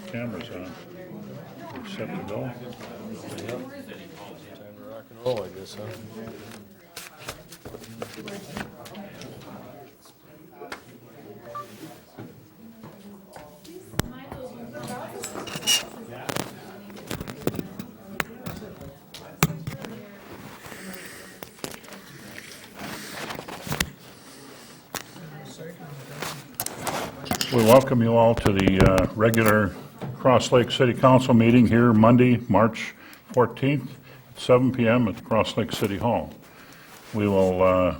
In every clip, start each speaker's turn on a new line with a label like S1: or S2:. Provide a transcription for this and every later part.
S1: Camera's on. Set to go.
S2: Yep. Time to rock and roll, I guess, huh?
S1: We welcome you all to the regular Cross Lake City Council meeting here Monday, March 14th, at 7 p.m. at Cross Lake City Hall. We will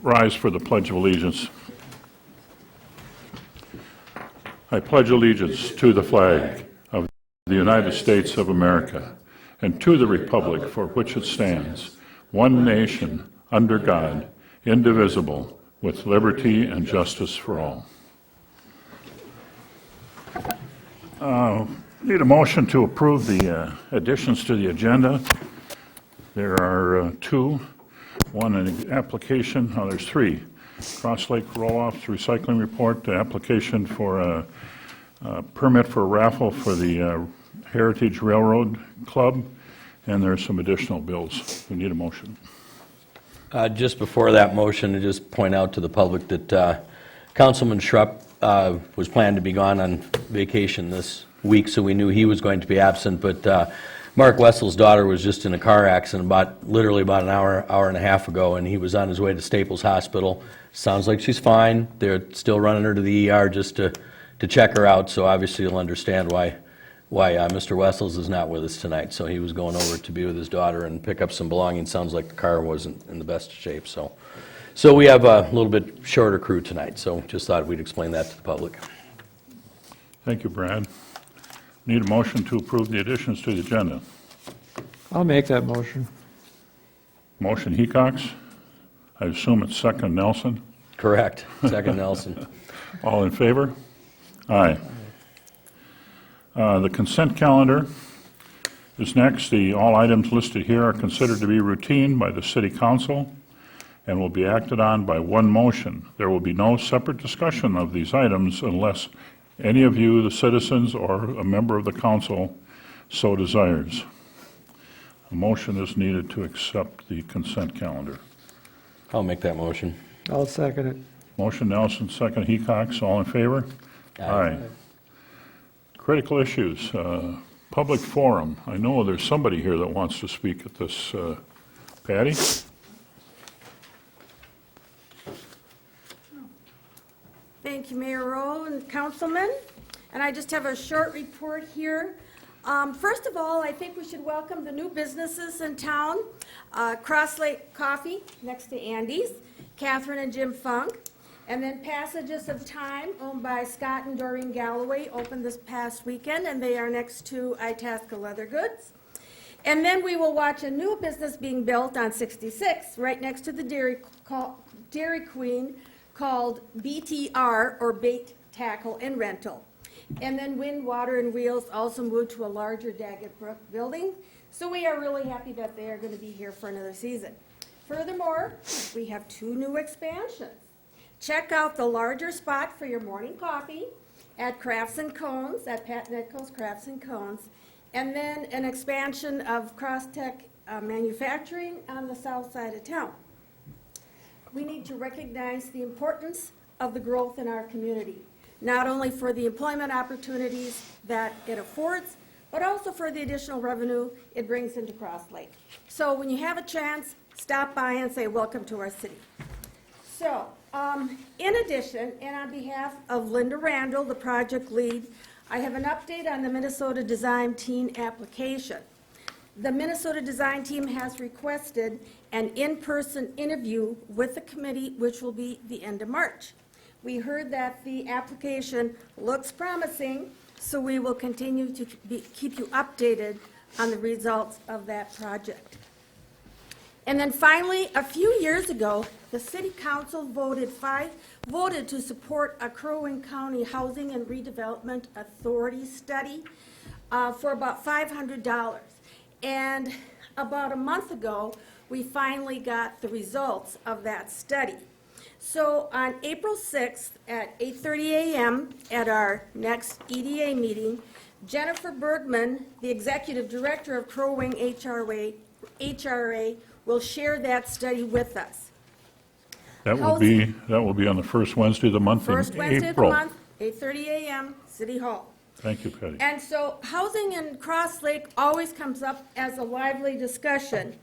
S1: rise for the Pledge of Allegiance. I pledge allegiance to the flag of the United States of America and to the republic for which it stands, one nation, under God, indivisible, with liberty and justice for all. Need a motion to approve the additions to the agenda. There are two. One, an application, there's three. Cross Lake Roll-Offs Recycling Report, the application for a permit for a raffle for the Heritage Railroad Club, and there's some additional bills. We need a motion.
S2: Just before that motion, to just point out to the public that Councilman Schrupp was planned to be gone on vacation this week, so we knew he was going to be absent, but Mark Wessel's daughter was just in a car accident literally about an hour and a half ago, and he was on his way to Staples Hospital. Sounds like she's fine. They're still running her to the ER just to check her out, so obviously you'll understand why Mr. Wessels is not with us tonight. So he was going over to be with his daughter and pick up some belongings. Sounds like the car wasn't in the best shape, so we have a little bit shorter crew tonight, so just thought we'd explain that to the public.
S1: Thank you, Brad. Need a motion to approve the additions to the agenda.
S3: I'll make that motion.
S1: Motion Hecox. I assume it's second Nelson.
S2: Correct. Second Nelson.
S1: All in favor? Aye. The consent calendar is next. All items listed here are considered to be routine by the City Council and will be acted on by one motion. There will be no separate discussion of these items unless any of you, the citizens, or a member of the council so desires. A motion is needed to accept the consent calendar.
S2: I'll make that motion.
S3: I'll second it.
S1: Motion Nelson, second Hecox. All in favor? Aye. Critical issues. Public forum. I know there's somebody here that wants to speak at this. Patty?
S4: Thank you, Mayor Rowe and Councilman. And I just have a short report here. First of all, I think we should welcome the new businesses in town. Cross Lake Coffee, next to Andy's, Catherine and Jim Funk. And then Passages of Time, owned by Scott and Doreen Galloway, opened this past weekend, and they are next to Itasca Leather Goods. And then we will watch a new business being built on 66, right next to the Dairy Queen, called BTR, or Bait, Tackle, and Rental. And then Wind, Water, and Wheels also moved to a larger Daggett Brook building. So we are really happy that they are going to be here for another season. Furthermore, we have two new expansions. Check out the larger spot for your morning coffee at Crafts and Cones, at Pat Netco's Crafts and Cones, and then an expansion of Crosstech Manufacturing on the south side of town. We need to recognize the importance of the growth in our community, not only for the employment opportunities that it affords, but also for the additional revenue it brings into Cross Lake. So when you have a chance, stop by and say welcome to our city. So, in addition, and on behalf of Linda Randall, the project lead, I have an update on the Minnesota Design Team application. The Minnesota Design Team has requested an in-person interview with the committee, which will be the end of March. We heard that the application looks promising, so we will continue to keep you updated on the results of that project. And then finally, a few years ago, the City Council voted to support a Crow Wing County Housing and Redevelopment Authority study for about $500. And about a month ago, we finally got the results of that study. So on April 6th at 8:30 a.m. at our next EDA meeting, Jennifer Bergman, the Executive Director of Crow Wing HRA, will share that study with us.
S1: That will be on the first Wednesday of the month in April.
S4: First Wednesday of the month, 8:30 a.m., City Hall.
S1: Thank you, Patty.
S4: And so housing in Cross Lake always comes up as a lively discussion.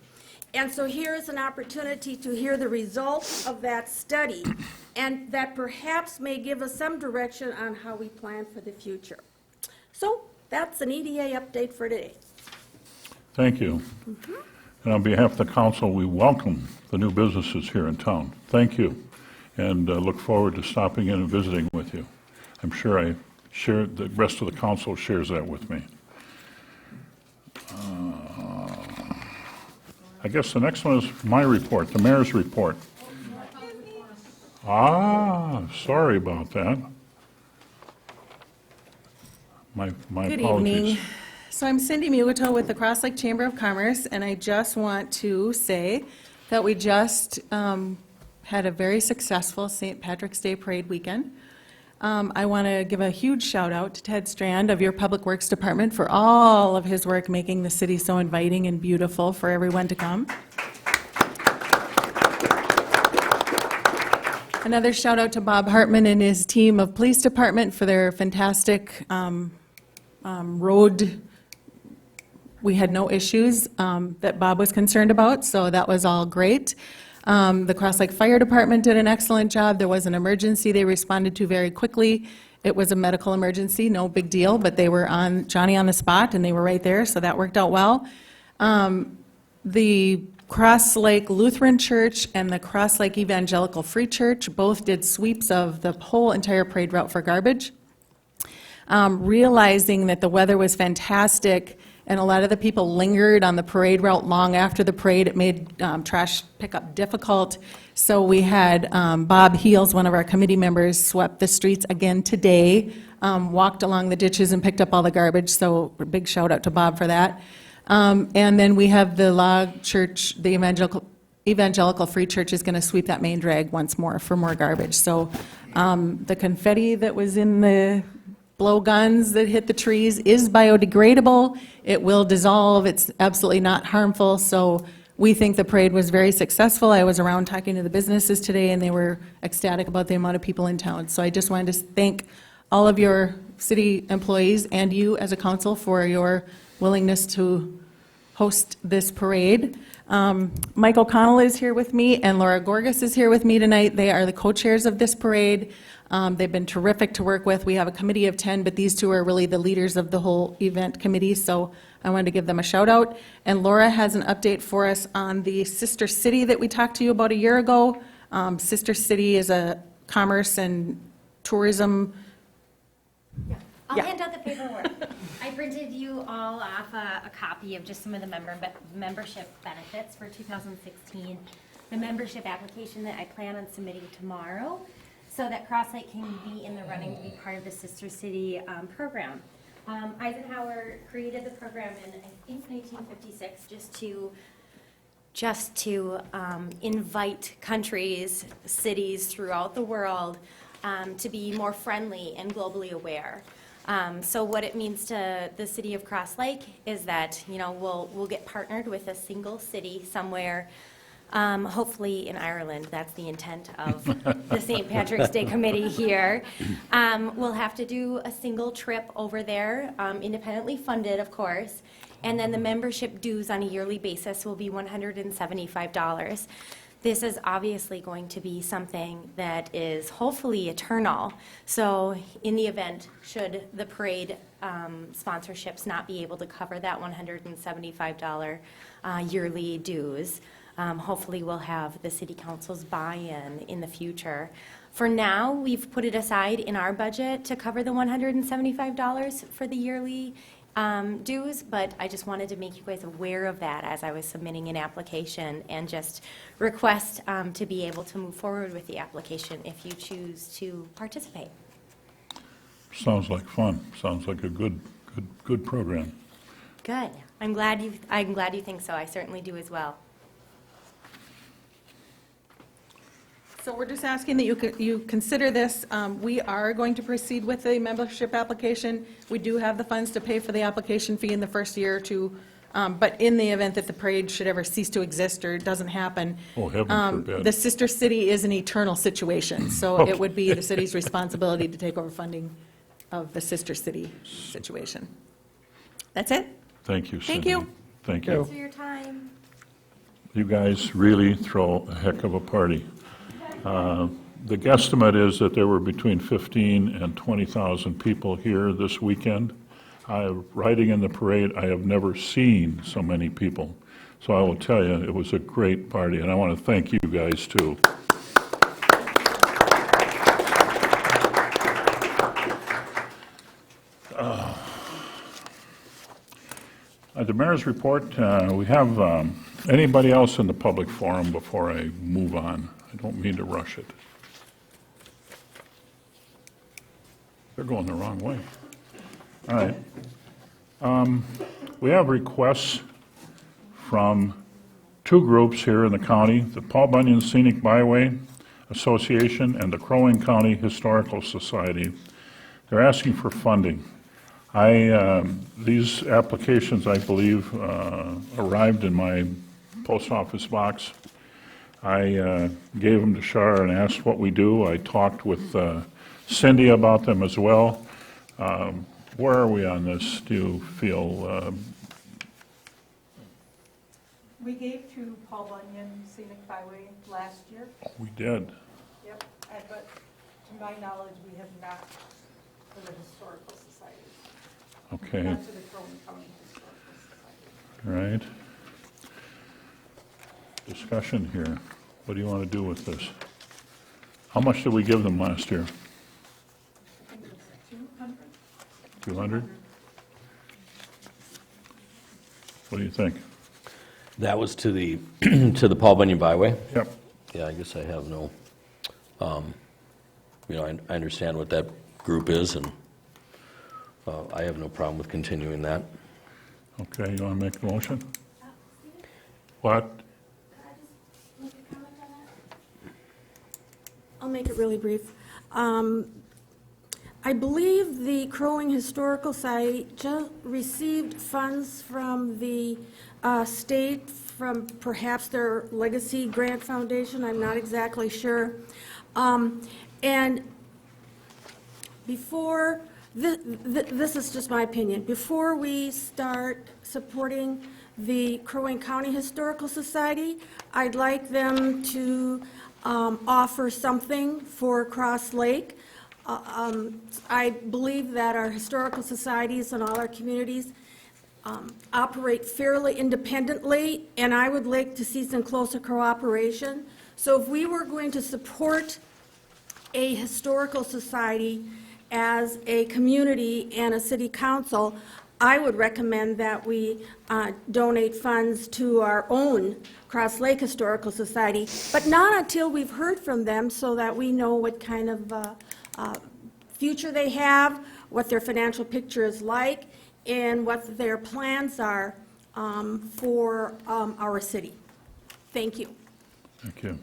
S4: And so here is an opportunity to hear the results of that study, and that perhaps may give us some direction on how we plan for the future. So that's an EDA update for today.
S1: Thank you. And on behalf of the council, we welcome the new businesses here in town. Thank you, and look forward to stopping in and visiting with you. I'm sure the rest of the council shares that with me. I guess the next one is my report, the mayor's report. Sorry about that. My
S5: Good
S1: apologies.
S5: evening. So I'm Cindy Mugato with the Cross Lake Chamber of Commerce, and I just want to say that we just had a very successful St. Patrick's Day Parade weekend. I want to give a huge shout out to Ted Strand of your Public Works Department for all of his work making the city so inviting and beautiful for everyone to come. Another shout out to Bob Hartman and his team of Police Department for their fantastic road. We had no issues that Bob was concerned about, so that was all great. The Cross Lake Fire Department did an excellent job. There was an emergency they responded to very quickly. It was a medical emergency, no big deal, but they were Johnny on the spot, and they were right there, so that worked out well. The Cross Lake Lutheran Church and the Cross Lake Evangelical Free Church both did sweeps of the whole entire parade route for garbage. Realizing that the weather was fantastic and a lot of the people lingered on the parade route long after the parade, it made trash pickup difficult. So we had Bob Heels, one of our committee members, swept the streets again today, walked along the ditches and picked up all the garbage, so a big shout out to Bob for that. And then we have the Log Church, the Evangelical Free Church is going to sweep that main drag once more for more garbage. So the confetti that was in the blow guns that hit the trees is biodegradable. It will dissolve. It's absolutely not harmful. So we think the parade was very successful. I was around talking to the businesses today, and they were ecstatic about the amount of people in town. So I just wanted to thank all of your city employees and you as a council for your willingness to host this parade. Mike O'Connell is here with me, and Laura Gorgas is here with me tonight. They are the co-chairs of this parade. They've been terrific to work with. We have a committee of 10, but these two are really the leaders of the whole event committee, so I wanted to give them a shout out. And Laura has an update for us on the Sister City that we talked to you about a year ago. Sister City is a commerce and tourism.
S6: I'll hand out the paperwork. I printed you all off a copy of just some of the membership benefits for 2016. The membership application that I plan on submitting tomorrow, so that Cross Lake can be in the running to be part of the Sister City program. Eisenhower created the program in, I think, 1956, just to invite countries, cities throughout the world to be more friendly and globally aware. So what it means to the city of Cross Lake is that, we'll get partnered with a single city somewhere, hopefully in Ireland. That's the intent of the St. Patrick's Day Committee here. We'll have to do a single trip over there, independently funded, of course, and then the membership dues on a yearly basis will be $175. This is obviously going to be something that is hopefully eternal. So in the event, should the parade sponsorships not be able to cover that $175 yearly dues, hopefully we'll have the city council's buy-in in the future. For now, we've put it aside in our budget to cover the $175 for the yearly dues, but I just wanted to make you guys aware of that as I was submitting an application, and just request to be able to move forward with the application if you choose to participate.
S1: Sounds like fun. Sounds like a good program.
S6: Good. I'm glad you think so. I certainly do as well.
S5: So we're just asking that you consider this. We are going to proceed with the membership application. We do have the funds to pay for the application fee in the first year or two, but in the event that the parade should ever cease to exist or it doesn't happen.
S1: Oh, heaven forbid.
S5: The sister city is an eternal situation, so
S1: Okay.
S5: it would be the city's responsibility to take over funding of the sister city situation. That's it?
S1: Thank you,
S5: Thank
S1: Cindy.
S5: you.
S1: Thank
S3: you.
S1: you.
S4: Thanks for your time.
S1: You guys really throw a heck of a party. The guesstimate is that there were between 15 and 20,000 people here this weekend. Riding in the parade, I have never seen so many people. So I will tell you, it was a great party, and I want to thank you guys, too. The mayor's report, we have anybody else in the public forum before I move on? I don't mean to rush it. They're going the wrong way. All right. We have requests from two groups here in the county, the Paul Bunyan Scenic Byway Association and the Crow Wing County Historical Society. They're asking for funding. These applications, I believe, arrived in my post office box. I gave them to Shar and asked what we do. I talked with Cindy about them as well. Where are we on this, do you feel?
S7: We gave to Paul Bunyan Scenic Byway last year.
S1: We did.
S7: Yep. But to my knowledge, we have not for the Historical Society.
S1: Okay,
S7: Not to the Crow Wing County Historical Society.
S1: all right. Discussion here. What do you want to do with this? How much did we give them last year?
S7: I think it was 200.
S1: 200? What do you think?
S2: That was to the, to the Paul Bunyan Byway?
S1: Yep.
S2: Yeah, I guess I have no, I understand what that group is, and I have no problem with continuing that.
S1: Okay, you want to make a motion? What?
S4: I'll make it really brief. I believe the Crow Wing Historical Society just received funds from the state, from perhaps their Legacy Grant Foundation, I'm not exactly sure. And before, this is just my opinion, before we start supporting the Crow Wing County Historical Society, I'd like them to offer something for Cross Lake. I believe that our historical societies and all our communities operate fairly independently, and I would like to see some closer cooperation. So if we were going to support a historical society as a community and a city council, I would recommend that we donate funds to our own Cross Lake Historical Society, but not until we've heard from them so that we know what kind of future they have, what their financial picture is like, and what their plans are for our city. Thank you.
S1: Thank you.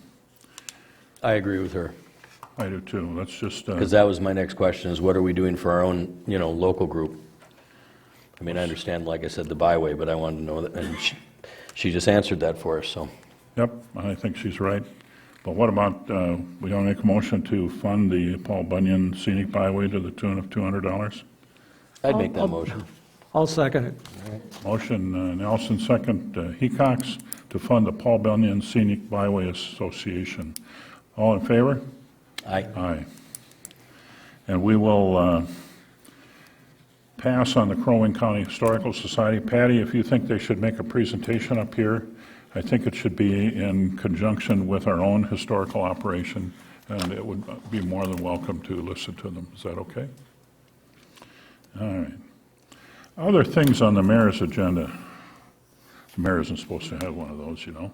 S2: I agree with her,
S1: I do too. Let's just,
S2: because that was my next question, is what are we doing for our own, local group? I mean, I understand, like I said, the byway, but I wanted to know that, and she just answered that for us, so.
S1: yep, I think she's right. But what about, we want to make a motion to fund the Paul Bunyan Scenic Byway to the tune of $200?
S2: I'd make that motion.
S3: I'll second it.
S1: Motion Nelson, second Hecox, to fund the Paul Bunyan Scenic Byway Association. All in favor?
S2: Aye.
S1: Aye. And we will pass on the Crow Wing County Historical Society. Patty, if you think they should make a presentation up here, I think it should be in conjunction with our own historical operation, and it would be more than welcome to listen to them. Is that okay? All right. Other things on the mayor's agenda. The mayor isn't supposed to have one of those, you know.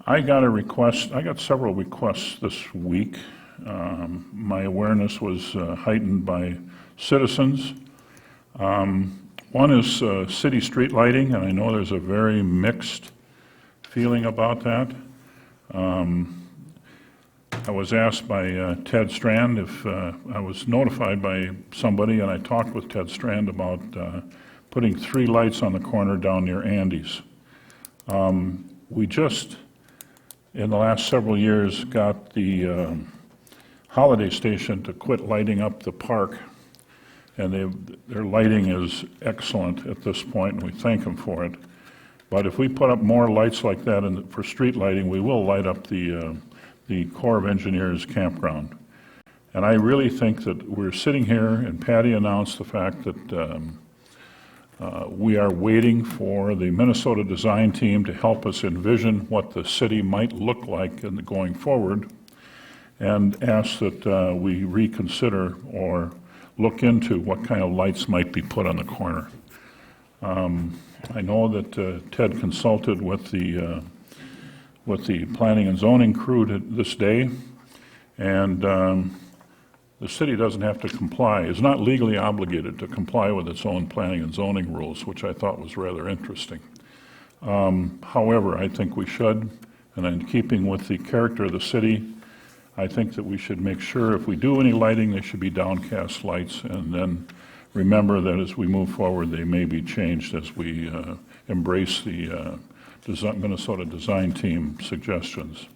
S1: I got several requests this week my awareness was heightened by citizens. One is city street lighting, and I know there's a very mixed feeling about that. I was asked by Ted Strand if I was notified by somebody, and I talked with Ted Strand about putting 3 lights on the corner down near Andy's. We just, in the last several years, got the Holiday Station to quit lighting up the park, and their lighting is excellent at this point, and we thank them for it. But if we put up more lights like that for street lighting, we will light up the Corps of Engineers campground. And I really think that we're sitting here, and Patty announced the fact that we are waiting for the Minnesota design team to help us envision what the city might look like going forward, and ask that we reconsider or look into what kind of lights might be put on the corner. I know that Ted consulted with the planning and zoning crew this day, and the city doesn't have to comply, is not legally obligated to comply with its own planning and zoning rules, which I thought was rather interesting. However, I think we should, and in keeping with the character of the city, I think that we should make sure if we do any lighting, they should be downcast lights, and then remember that as we move forward, they may be changed as we embrace the Minnesota design team suggestions.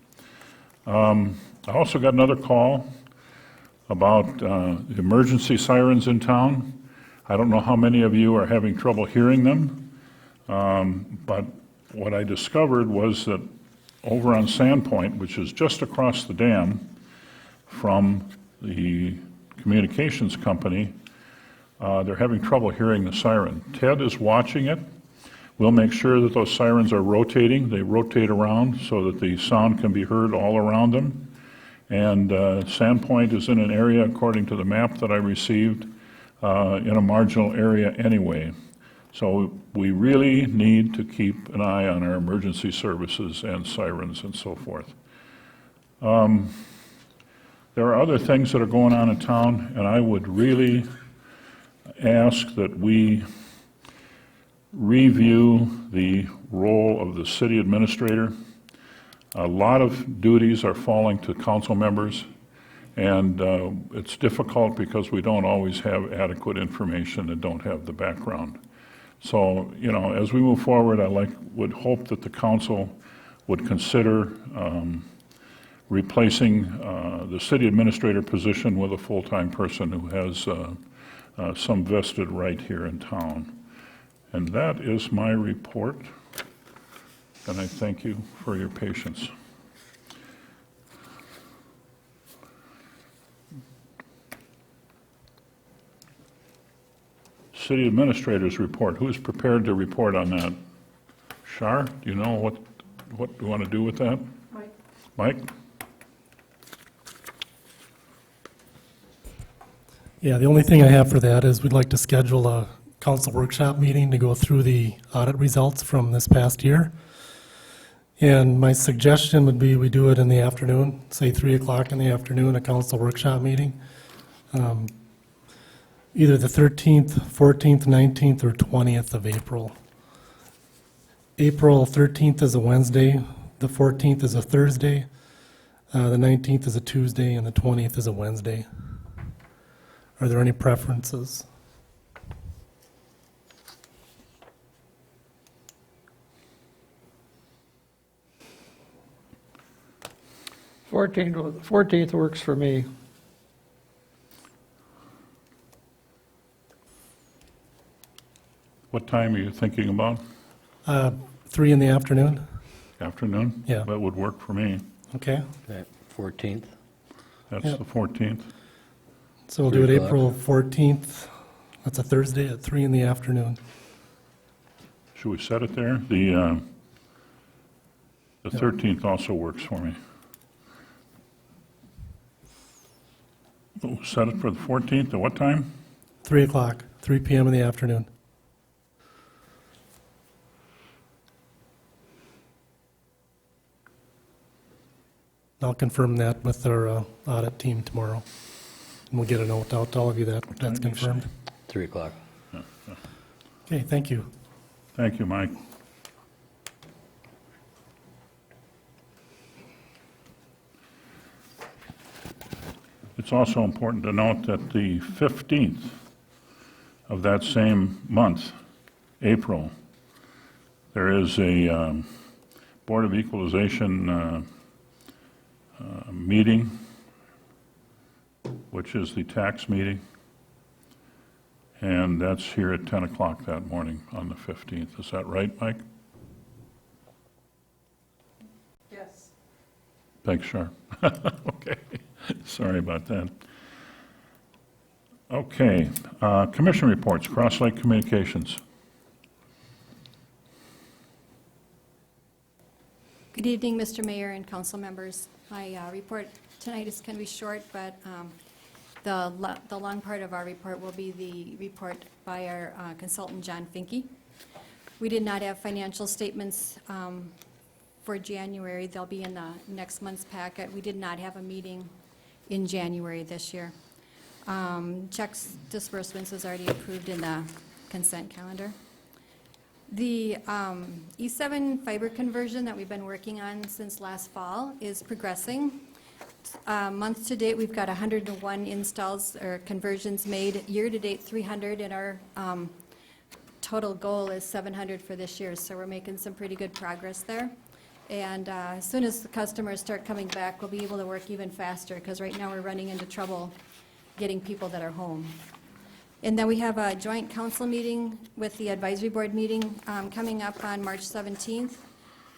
S1: I also got another call about emergency sirens in town. I don't know how many of you are having trouble hearing them, but what I discovered was that over on Sandpoint, which is just across the dam from the communications company, they're having trouble hearing the siren. Ted is watching it. We'll make sure that those sirens are rotating. They rotate around so that the sound can be heard all around them. And Sandpoint is in an area, according to the map that I received, in a marginal area anyway. So we really need to keep an eye on our emergency services and sirens and so forth. There are other things that are going on in town, and I would really ask that we review the role of the city administrator. A lot of duties are falling to council members, and it's difficult because we don't always have adequate information and don't have the background. So, you know, as we move forward, would hope that the council would consider replacing the city administrator position with a full-time person who has some vested right here in town. And that is my report, and I thank you for your patience. City administrator's report. Who is prepared to report on that? Shar, do you know what you want to do with that?
S7: Mike?
S1: Mike?
S8: Yeah, the only thing I have for that is we'd like to schedule a council workshop meeting to go through the audit results from this past year. And my suggestion would be we do it in the afternoon, say 3 o'clock in the afternoon, a council workshop meeting. Either the 13th, 14th, 19th, or 20th of April. April 13th is a Wednesday, the 14th is a Thursday, the 19th is a Tuesday, and the 20th is a Wednesday. Are there any preferences?
S3: 14th works for me.
S1: What time are you thinking about?
S8: 3 in the afternoon,
S1: Afternoon?
S8: Yeah.
S1: That would work for me.
S8: okay?
S2: Okay, 14th.
S1: That's
S8: Yeah.
S1: the 14th.
S8: So we'll do it
S2: 3 o'clock.
S8: April 14th, that's a Thursday at 3 in the afternoon.
S1: Should we set it there? The 13th also works for me. We'll set it for the 14th, at what time?
S8: 3 o'clock, 3 PM in the afternoon. I'll confirm that with our audit team tomorrow. And we'll get a note out to all of you that that's
S1: time did you say?
S8: confirmed.
S2: 3 o'clock.
S8: Okay, thank you.
S1: Thank you, Mike. It's also important to note that the 15th of that same month, April, there is a Board of Equalization meeting, which is the tax meeting, and that's here at 10 o'clock that morning on the 15th. Is that right, Mike?
S7: Yes.
S1: Thanks, Shar. Okay, sorry about that. Okay, commission reports, Cross Lake Communications.
S9: Good evening, Mr. Mayor and council members. My report tonight is going to be short, but the long part of our report will be the report by our consultant, John Finke. We did not have financial statements for January. They'll be in the next month's packet. We did not have a meeting in January this year. Checks disbursements was already approved in the consent calendar. The E7 fiber conversion that we've been working on since last fall is progressing. Month to date, we've got 101 installs or conversions made. Year to date, 300, and our total goal is 700 for this year. So we're making some pretty good progress there. And as soon as the customers start coming back, we'll be able to work even faster, because right now we're running into trouble getting people that are home. And then we have a joint council meeting with the advisory board meeting coming up on March 17th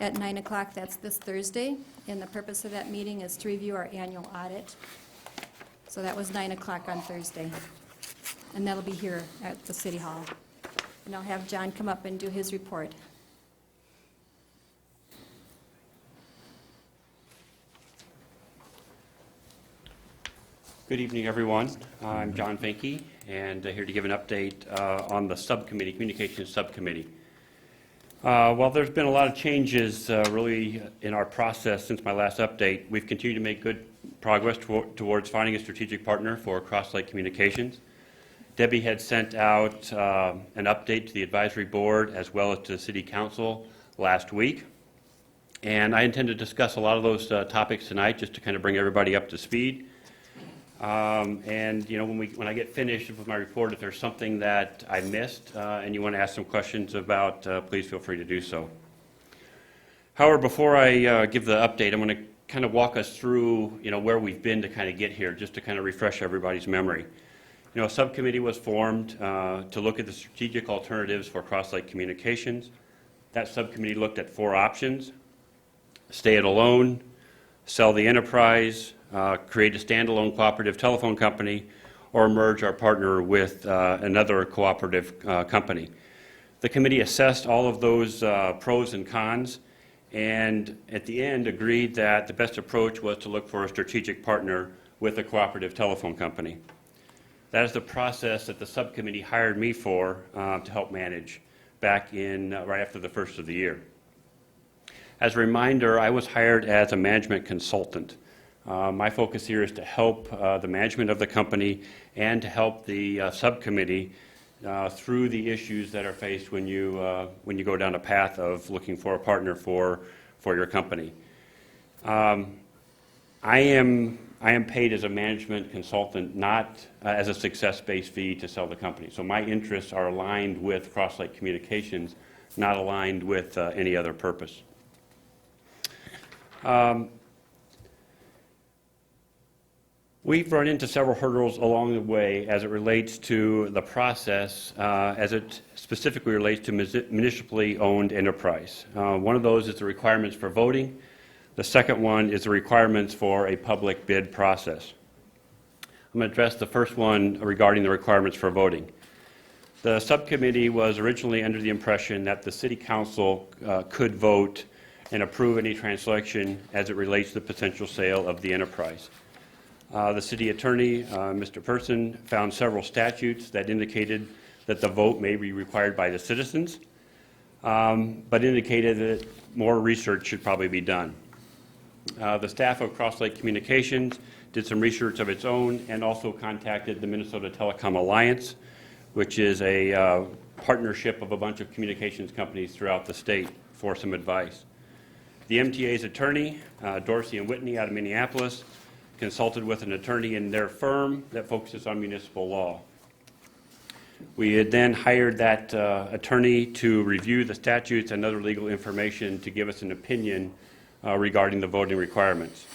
S9: at 9 o'clock. That's this Thursday. And the purpose of that meeting is to review our annual audit. So that was 9 o'clock on Thursday. And that'll be here at the City Hall. And I'll have John come up and do his report.
S10: Good evening, everyone. I'm John Finke, and here to give an update on the subcommittee, communications subcommittee. While there's been a lot of changes really in our process since my last update, we've continued to make good progress towards finding a strategic partner for Cross Lake Communications. Debbie had sent out an update to the advisory board as well as to the city council last week. And I intend to discuss a lot of those topics tonight just to kind of bring everybody up to speed. And you know, when I get finished with my report, if there's something that I missed and you want to ask some questions about, please feel free to do so. However, before I give the update, I'm going to kind of walk us through, you know, where we've been to kind of get here, just to kind of refresh everybody's memory. You know, a subcommittee was formed to look at the strategic alternatives for Cross Lake Communications. That subcommittee looked at 4 options: stay it alone, sell the enterprise, create a standalone cooperative telephone company, or merge our partner with another cooperative company. The committee assessed all of those pros and cons, and at the end agreed that the best approach was to look for a strategic partner with a cooperative telephone company. That is the process that the subcommittee hired me for to help manage back in right after the first of the year. As a reminder, I was hired as a management consultant. My focus here is to help the management of the company and to help the subcommittee through the issues that are faced when you go down a path of looking for a partner for your company. I am paid as a management consultant, not as a success-based fee to sell the company. So my interests are aligned with Cross Lake Communications, not aligned with any other purpose. We've run into several hurdles along the way as it relates to the process, as it specifically relates to municipally owned enterprise. One of those is the requirements for voting. The second one is the requirements for a public bid process. I'm going to address the first one regarding the requirements for voting. The subcommittee was originally under the impression that the City Council could vote and approve any transaction as it relates to the potential sale of the enterprise. The city attorney, Mr. Person, found several statutes that indicated that the vote may be required by the citizens, but indicated that more research should probably be done. The staff of Cross Lake Communications did some research of its own and also contacted the Minnesota Telecom Alliance, which is a partnership of a bunch of communications companies throughout the state, for some advice. The MTA's attorney, Dorsey and Whitney out of Minneapolis, consulted with an attorney in their firm that focuses on municipal law. We had then hired that attorney to review the statutes and other legal information to give us an opinion regarding the voting requirements.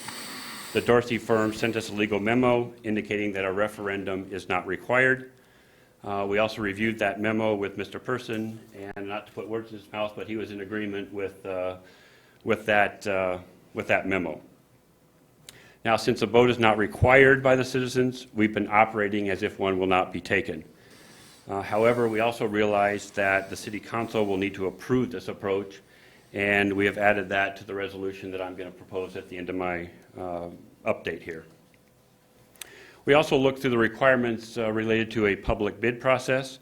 S10: The Dorsey firm sent us a legal memo indicating that a referendum is not required. We also reviewed that memo with Mr. Person, and not to put words in his mouth, but he was in agreement with that memo. Now, since a vote is not required by the citizens, we've been operating as if one will not be taken. However, we also realize that the City Council will need to approve this approach, and we have added that to the resolution that I'm going to propose at the end of my update here. We also looked through the requirements related to a public bid process,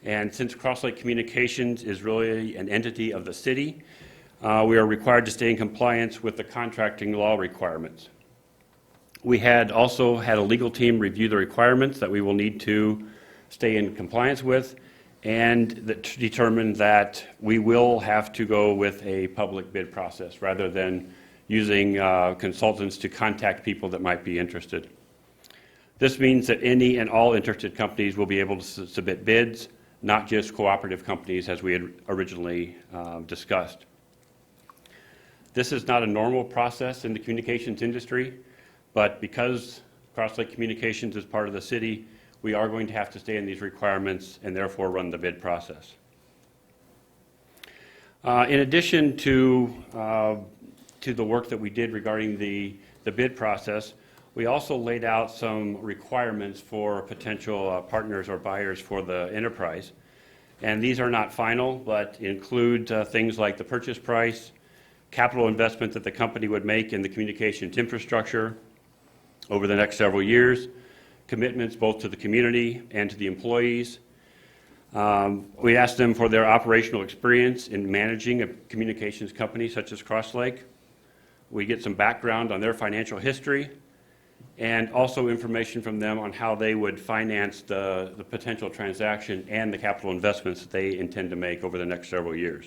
S10: and since Cross Lake Communications is really an entity of the city, we are required to stay in compliance with the contracting law requirements. We had also had a legal team review the requirements that we will need to stay in compliance with, and that determined that we will have to go with a public bid process rather than using consultants to contact people that might be interested. This means that any and all interested companies will be able to submit bids, not just cooperative companies as we had originally discussed. This is not a normal process in the communications industry, but because Cross Lake Communications is part of the city, we are going to have to stay in these requirements and therefore run the bid process. In addition to the work that we did regarding the bid process, we also laid out some requirements for potential partners or buyers for the enterprise. And these are not final, but include things like the purchase price, capital investment that the company would make in the communications infrastructure over the next several years, commitments both to the community and to the employees. We asked them for their operational experience in managing a communications company such as Cross Lake. We get some background on their financial history and also information from them on how they would finance the potential transaction and the capital investments that they intend to make over the next several years.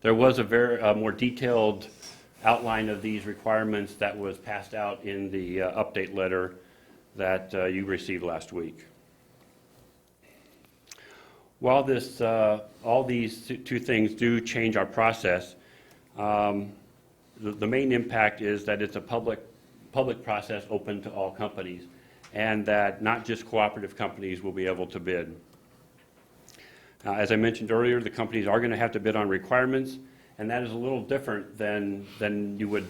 S10: There was a more detailed outline of these requirements that was passed out in the update letter that you received last week. While all these two things do change our process, the main impact is that it's a public process open to all companies, and that not just cooperative companies will be able to bid. As I mentioned earlier, the companies are going to have to bid on requirements, and that is a little different than you would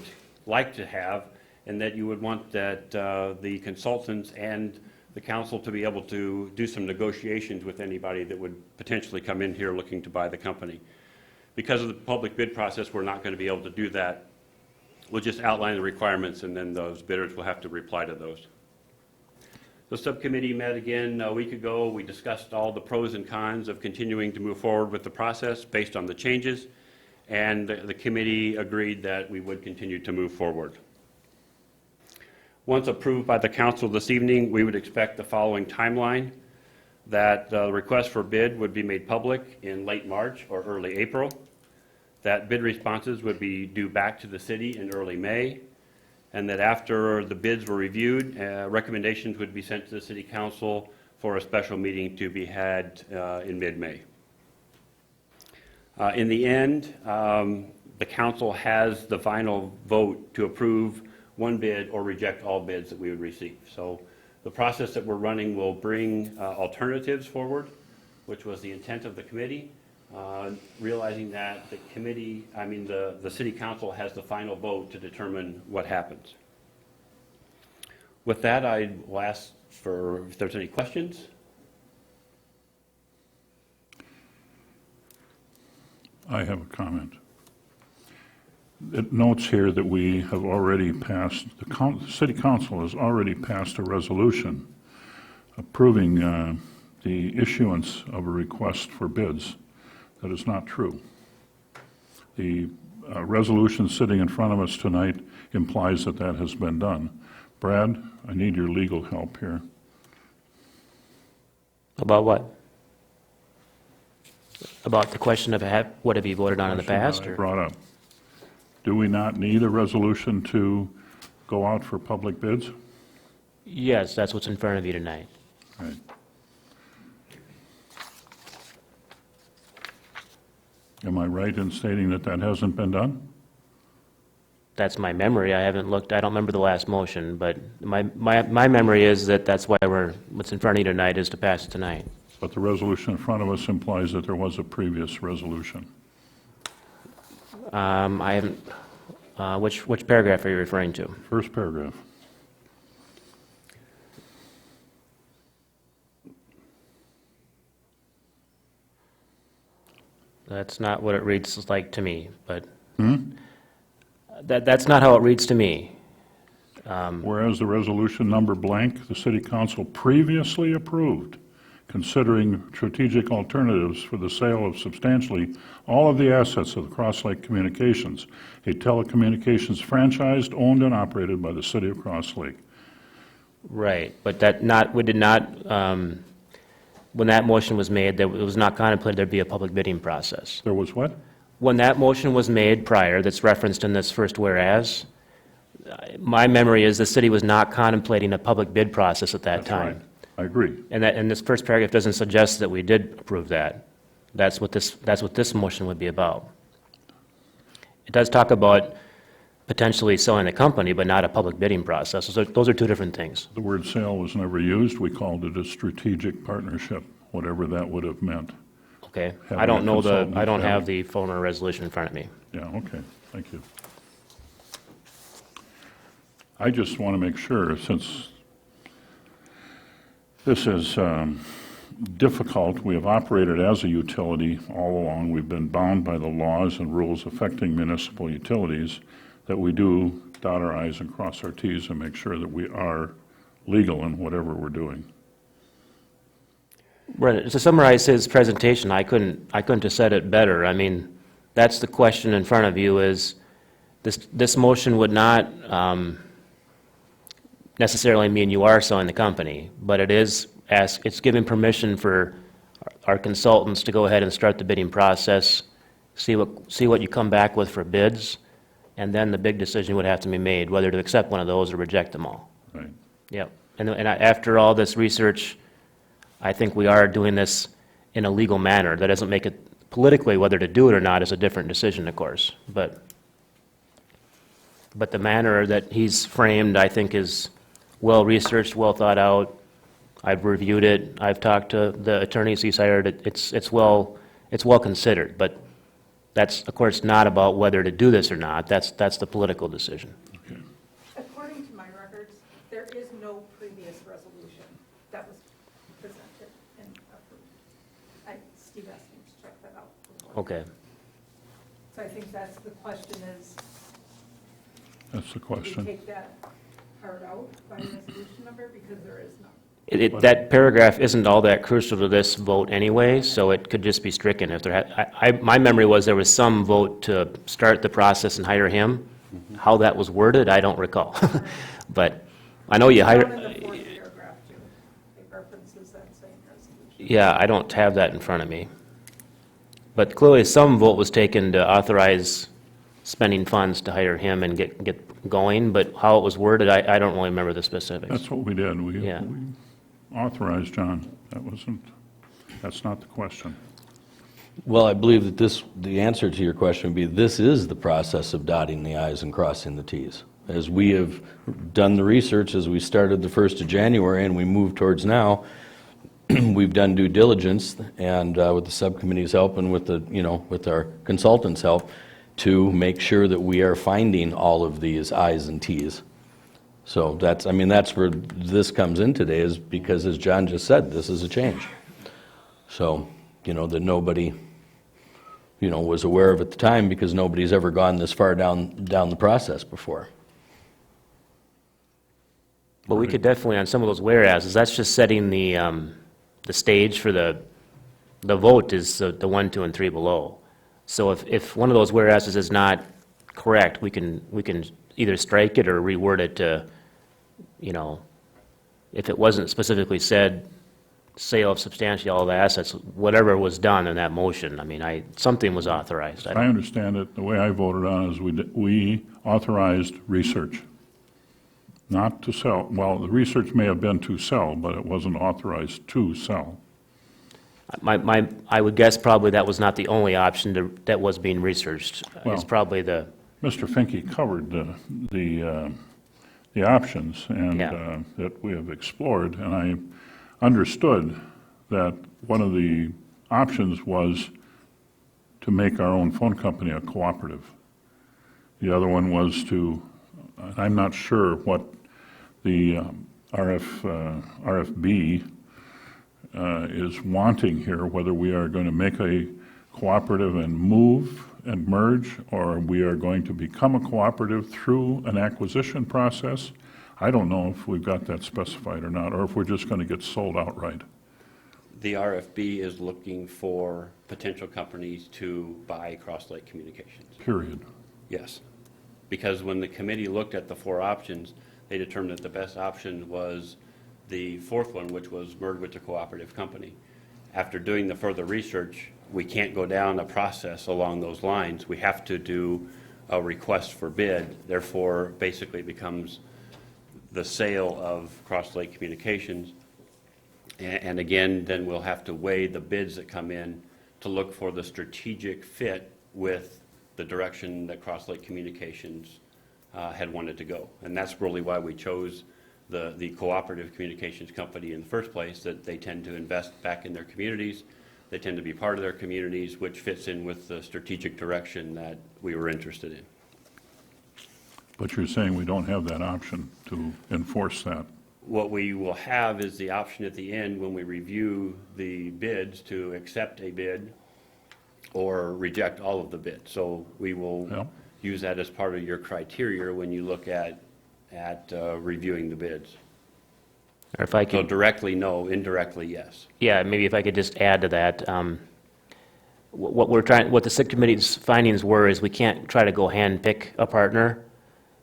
S10: like to have, and that you would want that the consultants and the council to be able to do some negotiations with anybody that would potentially come in here looking to buy the company. Because of the public bid process, we're not going to be able to do that. We'll just outline the requirements, and then those bidders will have to reply to those. The subcommittee met again a week ago. We discussed all the pros and cons of continuing to move forward with the process based on the changes, and the committee agreed that we would continue to move forward. Once approved by the council this evening, we would expect the following timeline: that the request for bid would be made public in late March or early April, that bid responses would be due back to the city in early May, and that after the bids were reviewed, recommendations would be sent to the city council for a special meeting to be had in mid-May. In the end, the council has the final vote to approve one bid or reject all bids that we would receive. So the process that we're running will bring alternatives forward, which was the intent of the committee, realizing that the city council has the final vote to determine what happens. With that, I will ask for if there's any questions.
S1: I have a comment. It notes here that we have already passed, the city council has already passed a resolution approving the issuance of a request for bids. That is not true. The resolution sitting in front of us tonight implies that that has been done. Brad, I need your legal help here.
S11: About what? About the question of what have you voted on in the past?
S1: Question that I
S11: Or?
S1: brought up. Do we not need a resolution to go out for public bids?
S11: Yes, that's what's in front of you tonight.
S1: Right. Am I right in stating that that hasn't been done?
S11: That's my memory. I haven't looked, I don't remember the last motion, but my memory is that that's why what's in front of you tonight is to pass it tonight.
S1: But the resolution in front of us implies that there was a previous resolution.
S11: I haven't, which paragraph are you referring to?
S1: First paragraph.
S11: That's not what it reads like to me, but that's not how it reads to me.
S1: Whereas the resolution number blank, the city council previously approved, considering strategic alternatives for the sale of substantially all of the assets of Cross Lake Communications, a telecommunications franchise owned and operated by the city of Cross Lake.
S11: Right, but we did not, when that motion was made, it was not contemplated there'd be a public bidding process.
S1: There was what?
S11: When that motion was made prior, that's referenced in this first whereas, my memory is the city was not contemplating a public bid process at that
S1: That's
S11: time.
S1: right. I agree.
S11: And this first paragraph doesn't suggest that we did approve that. That's what this motion would be about. It does talk about potentially selling the company, but not a public bidding process. Those are two different things.
S1: The word sale was never used. We called it a strategic partnership, whatever that would have meant.
S11: Okay?
S1: Having
S11: I don't
S1: a
S11: know
S1: consultant
S11: I don't
S1: have-
S11: have the former resolution in front of me.
S1: Yeah, okay, thank you. I just want to make sure, since this is difficult, we have operated as a utility all along, we've been bound by the laws and rules affecting municipal utilities, that we do dot our i's and cross our t's and make sure that we are legal in whatever we're doing.
S11: Right, to summarize his presentation, I couldn't have said it better. I mean, that's the question in front of you is, this motion would not necessarily mean you are selling the company, but it's giving permission for our consultants to go ahead and start the bidding process, see what you come back with for bids, and then the big decision would have to be made, whether to accept one of those or reject them all.
S1: Right.
S11: Yep, after all this research, I think we are doing this in a legal manner. That doesn't make it politically, whether to do it or not is a different decision, of course. But the manner that he's framed, I think, is well-researched, well thought out. I've reviewed it. I've talked to the attorneys he's hired. It's well considered. But that's, of course, not about whether to do this or not. That's the political decision.
S1: Okay.
S7: According to my records, there is no previous resolution that was presented and approved. Steve asked me to check that out.
S11: Okay.
S7: So I think that's the question is,
S1: That's the
S7: do we
S1: question.
S7: take that part out by resolution number because there is none?
S11: That paragraph isn't all that crucial to this vote anyway, so it could just be stricken. If my memory was there was some vote to start the process and hire him. How that was worded, I don't recall. But I know you
S7: Down in
S11: hired,
S7: the fourth paragraph too, it references that same resolution.
S11: yeah, I don't have that in front of me. But clearly, some vote was taken to authorize spending funds to hire him and get going, but how it was worded, I don't really remember the specifics.
S1: That's what we did. We
S11: Yeah.
S1: authorized John. That's not the question.
S2: Well, I believe that the answer to your question would be, this is the process of dotting the i's and crossing the t's. As we have done the research, as we started the 1st of January and we move towards now, we've done due diligence, and with the subcommittee's help and with our consultants' help, to make sure that we are finding all of these i's and t's. So that's where this comes in today, is because, as John just said, this is a change. So, that nobody, was aware of at the time, because nobody's ever gone this far down the process before.
S11: But we could definitely, on some of those whereases, that's just setting the stage for the vote is the 1, 2, and 3 below. So if one of those whereases is not correct. We can either strike it or reword it to, you know, if it wasn't specifically said, sale of substantially all the assets, whatever was done in that motion, I mean, something was authorized.
S1: I understand it, the way I voted on it is we authorized research, not to sell. Well, the research may have been to sell, but it wasn't authorized to sell.
S11: I would guess probably that was not the only option that was being researched.
S1: Well,
S11: It's probably
S1: Mr. Finke covered the options and
S11: Yeah.
S1: that we have explored, and I understood that one of the options was to make our own phone company a cooperative. The other one was to, I'm not sure what the RFB is wanting here, whether we are going to make a cooperative and move and merge, or we are going to become a cooperative through an acquisition process. I don't know if we've got that specified or not, or if we're just going to get sold outright.
S10: The RFB is looking for potential companies to buy Cross Lake Communications.
S1: Period.
S10: Yes. Because when the committee looked at the 4 options, they determined that the best option was the 4th one, which was merge with a cooperative company. After doing the further research, we can't go down a process along those lines. We have to do a request for bid. Therefore, basically it becomes the sale of Cross Lake Communications. And again, then we'll have to weigh the bids that come in to look for the strategic fit with the direction that Cross Lake Communications had wanted to go. And that's really why we chose the cooperative communications company in the first place, that they tend to invest back in their communities. They tend to be part of their communities, which fits in with the strategic direction that we were interested in.
S1: But you're saying we don't have that option to enforce that.
S10: What we will have is the option at the end when we review the bids to accept a bid or reject all of the bids. So we will
S1: Yeah.
S10: use that as part of your criteria when you look at reviewing the bids.
S11: or if I
S10: So
S11: could,
S10: directly, no; indirectly, yes.
S11: yeah, maybe if I could just add to that, what the SIC committee's findings were is we can't try to go hand-pick a partner.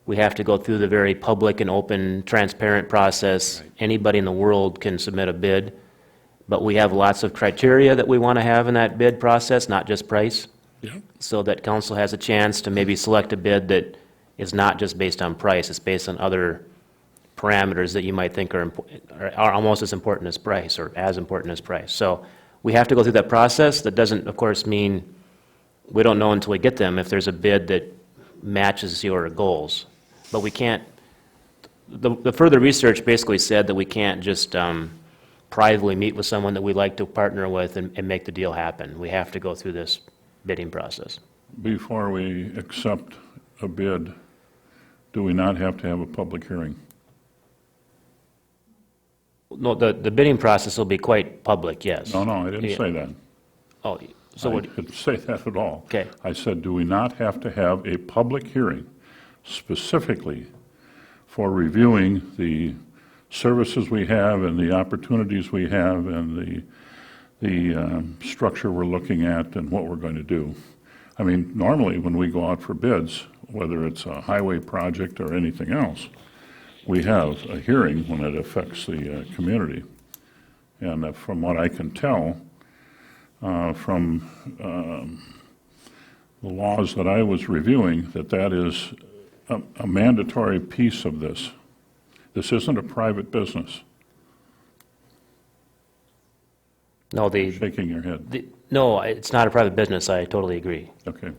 S11: We have to go through the very public and open, transparent process.
S10: Right.
S11: Anybody in the world can submit a bid, but we have lots of criteria that we want to have in that bid process, not just price, so that council has a chance to maybe select a bid that is not just based on price, it's based on other parameters that you might think are almost as important as price, or as important as price. So we have to go through that process. That doesn't, of course, mean we don't know until we get them if there's a bid that matches your goals. But we can't, the further research basically said that we can't just privately meet with someone that we'd like to partner with and make the deal happen. We have to go through this bidding process.
S1: Before we accept a bid, do we not have to have a public hearing?
S11: No, the bidding process will be quite public, yes.
S1: No, I didn't
S11: Yeah.
S1: say that.
S11: Oh, so
S1: I
S11: what,
S1: didn't say that at all.
S11: Okay.
S1: I said, do we not have to have a public hearing specifically for reviewing the services we have and the opportunities we have and the structure we're looking at and what we're going to do? I mean, normally when we go out for bids, whether it's a highway project or anything else, we have a hearing when it affects the community. And from what I can tell, from the laws that I was reviewing, that is a mandatory piece of this. This isn't a private business.
S11: no,
S1: Shaking your head.
S11: no, it's not a private business, I totally agree.
S1: Okay.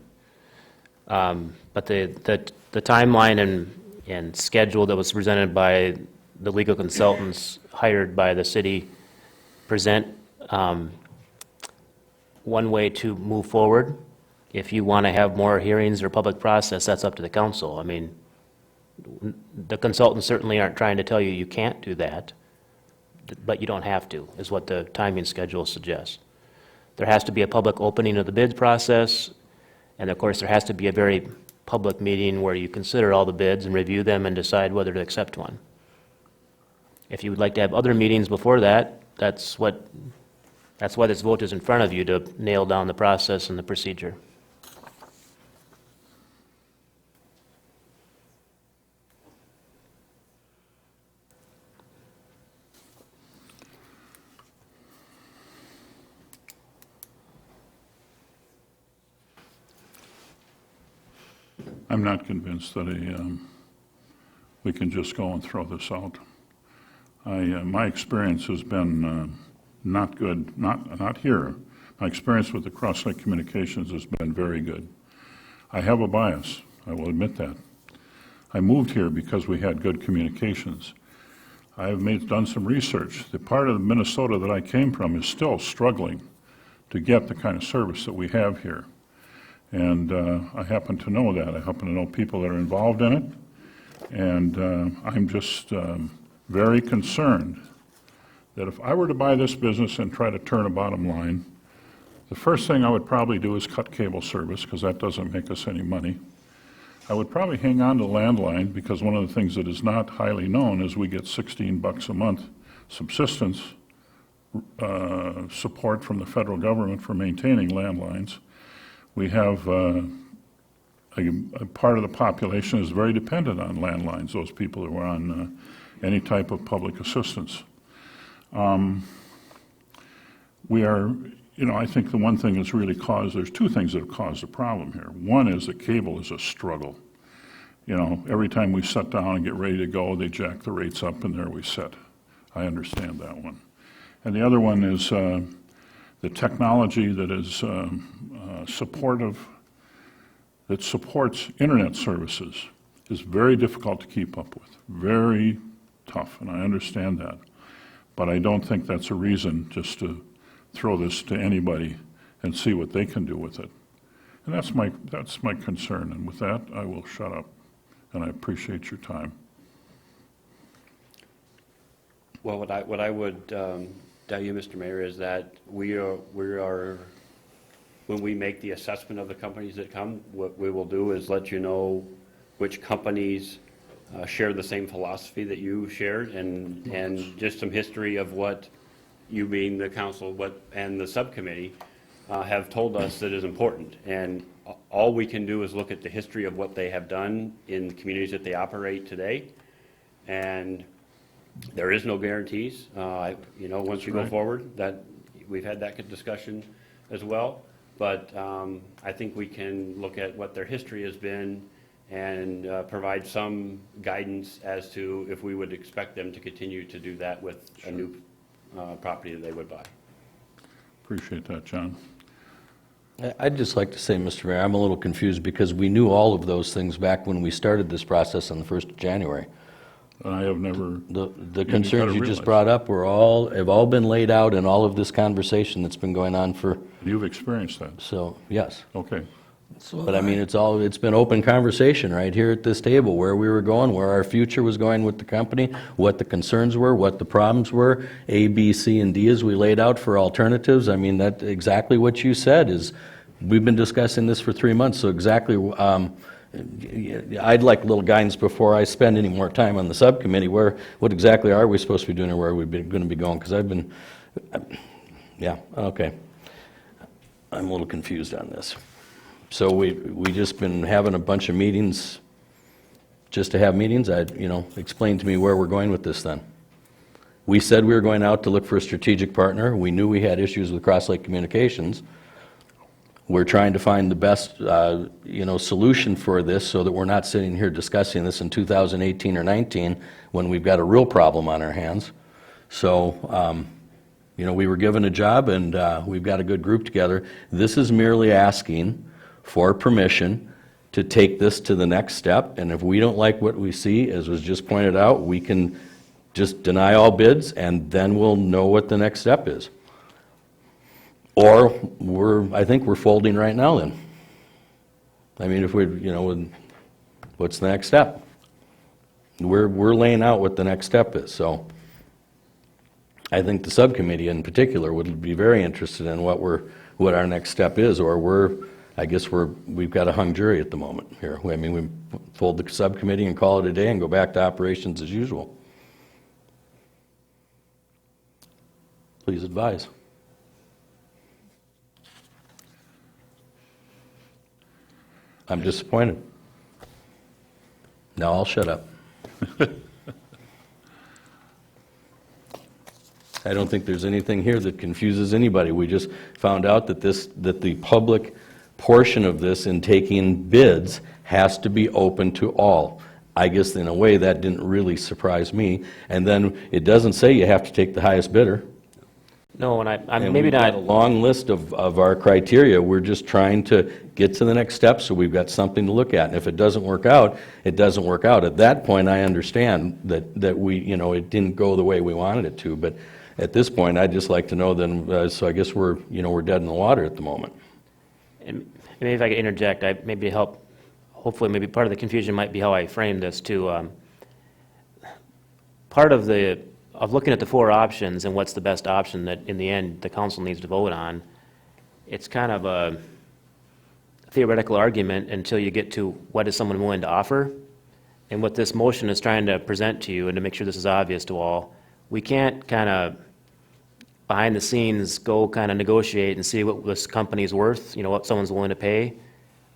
S11: But the timeline and schedule that was presented by the legal consultants hired by the city present one way to move forward. If you want to have more hearings or public process, that's up to the council. I mean, the consultants certainly aren't trying to tell you you can't do that, but you don't have to, is what the timing schedule suggests. There has to be a public opening of the bids process, and of course, there has to be a very public meeting where you consider all the bids and review them and decide whether to accept one. If you would like to have other meetings before that, that's why this vote is in front of you, to nail down the process and the procedure.
S1: I'm not convinced that we can just go and throw this out. My experience has been not good, not here. My experience with the Cross Lake Communications has been very good. I have a bias, I will admit that. I moved here because we had good communications. I have done some research. The part of Minnesota that I came from is still struggling to get the kind of service that we have here. And I happen to know that. I happen to know people that are involved in it. And I'm just very concerned that if I were to buy this business and try to turn a bottom line, the first thing I would probably do is cut cable service, because that doesn't make us any money. I would probably hang on to landline, because one of the things that is not highly known is we get $16 a month subsistence support from the federal government for maintaining landlines. We have a part of the population is very dependent on landlines, those people who are on any type of public assistance. We are, I think the one thing that's really there's two things that have caused the problem here. One is that cable is a struggle. Every time we sit down and get ready to go, they jack the rates up, and there we sit. I understand that one. And the other one is the technology that is that supports internet services is very difficult to keep up with, very tough, and I understand that. But I don't think that's a reason just to throw this to anybody and see what they can do with it. And that's my concern, and with that, I will shut up, and I appreciate your time.
S10: Well, what I would tell you, Mr. Mayor, is that we are, when we make the assessment of the companies that come, what we will do is let you know which companies share the same philosophy that you shared, and just some history of what you being the council and the subcommittee have told us that is important. And all we can do is look at the history of what they have done in the communities that they operate today. And there is no guarantees. Once you go forward, that we've had that good discussion as well. But I think we can look at what their history has been and provide some guidance as to if we would expect them to continue to do that with a new property that they would buy.
S1: Appreciate that, John.
S2: I'd just like to say, Mr. Mayor, I'm a little confused because we knew all of those things back when we started this process on the 1st of January.
S1: I have never.
S2: The concerns you just brought up have all been laid out in all of this conversation that's been going on for,
S1: You've experienced that.
S2: so, yes.
S1: Okay.
S2: But I mean, it's been open conversation right here at this table, where we were going, where our future was going with the company, what the concerns were, what the problems were, A, B, C, and D as we laid out for alternatives. I mean, that's exactly what you said is, we've been discussing this for 3 months, so exactly, I'd like a little guidance before I spend any more time on the subcommittee, what exactly are we supposed to be doing and where are we going to be going? Because yeah, okay. I'm a little confused on this. So we just been having a bunch of meetings just to have meetings? Explain to me where we're going with this then. We said we were going out to look for a strategic partner. We knew we had issues with Cross Lake Communications. We're trying to find the best, solution for this so that we're not sitting here discussing this in 2018 or 19 when we've got a real problem on our hands. So, we were given a job and we've got a good group together. This is merely asking for permission to take this to the next step, and if we don't like what we see, as was just pointed out, we can just deny all bids, and then we'll know what the next step is. Or I think we're folding right now then. I mean, if what's the next step? We're laying out what the next step is, so I think the subcommittee in particular would be very interested in what our next step is, or we've got a hung jury at the moment here. I mean, we fold the subcommittee and call it a day and go back to operations as usual. Please advise. I'm disappointed. Now I'll shut up. I don't think there's anything here that confuses anybody. We just found out that the public portion of this in taking bids has to be open to all. I guess in a way, that didn't really surprise me. And then it doesn't say you have to take the highest bidder.
S11: No, and I'm
S2: And
S11: maybe
S2: we've got
S11: not,
S2: a long list of our criteria. We're just trying to get to the next step, so we've got something to look at. And if it doesn't work out, it doesn't work out. At that point, I understand that we, it didn't go the way we wanted it to. But at this point, I'd just like to know then, so I guess we're dead in the water at the moment.
S11: and maybe if I could interject, maybe help, hopefully maybe part of the confusion might be how I framed this too. Part of looking at the four options and what's the best option that in the end the council needs to vote on, it's kind of a theoretical argument until you get to what is someone willing to offer. And what this motion is trying to present to you, and to make sure this is obvious to all, we can't kind of behind the scenes go kind of negotiate and see what this company's worth, what someone's willing to pay.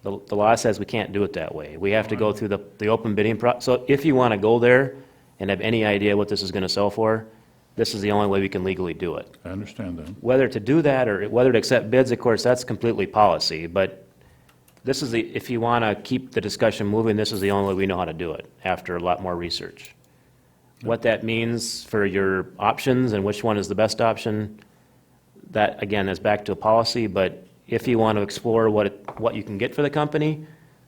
S11: The law says we can't do it that way. We have to go through the open bidding process. So if you want to go there and have any idea what this is going to sell for, this is the only way we can legally do it.
S1: I understand that.
S11: Whether to do that or whether to accept bids, of course, that's completely policy, but this is if you want to keep the discussion moving, this is the only way we know how to do it after a lot more research. What that means for your options and which one is the best option, that again is back to a policy, but if you want to explore what you can get for the company,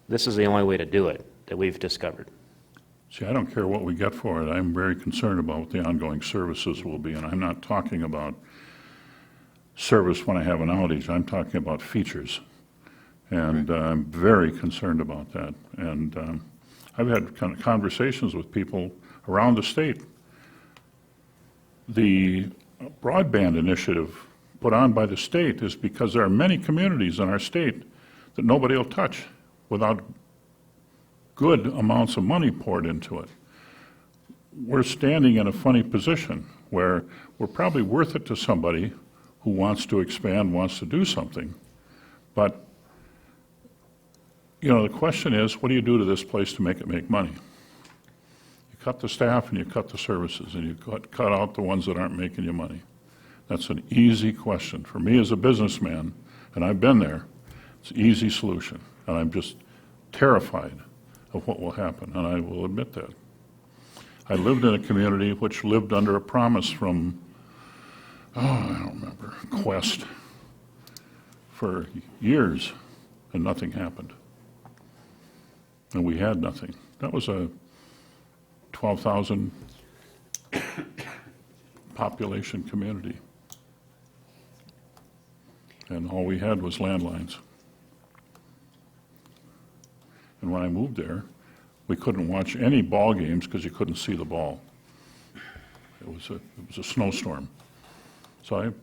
S11: this is the only way to do it that we've discovered.
S1: See, I don't care what we get for it. I'm very concerned about what the ongoing services will be, and I'm not talking about service when I have an outage. I'm talking about features. And I'm very concerned about that. And I've had conversations with people around the state. The broadband initiative put on by the state is because there are many communities in our state that nobody will touch without good amounts of money poured into it. We're standing in a funny position where we're probably worth it to somebody who wants to expand, wants to do something. But the question is, what do you do to this place to make it make money? You cut the staff and you cut the services and you cut out the ones that aren't making you money. That's an easy question. For me as a businessman, and I've been there, it's an easy solution. And I'm just terrified of what will happen, and I will admit that. I lived in a community which lived under a promise from, I don't remember, Quest for years, and nothing happened. And we had nothing. That was a 12,000 population community. And all we had was landlines. And when I moved there, we couldn't watch any ball games because you couldn't see the ball. It was a snowstorm. So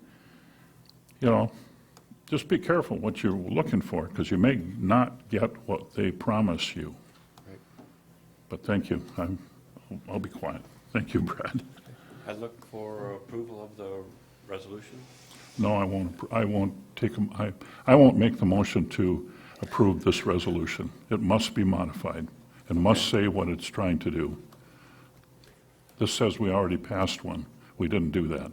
S1: just be careful what you're looking for, because you may not get what they promise you.
S10: Right.
S1: But thank you. I'll be quiet. Thank you, Brad.
S10: I look for approval of the resolution.
S1: No, I won't. I won't make the motion to approve this resolution. It must be modified. It must say what it's trying to do. This says we already passed one. We didn't do that.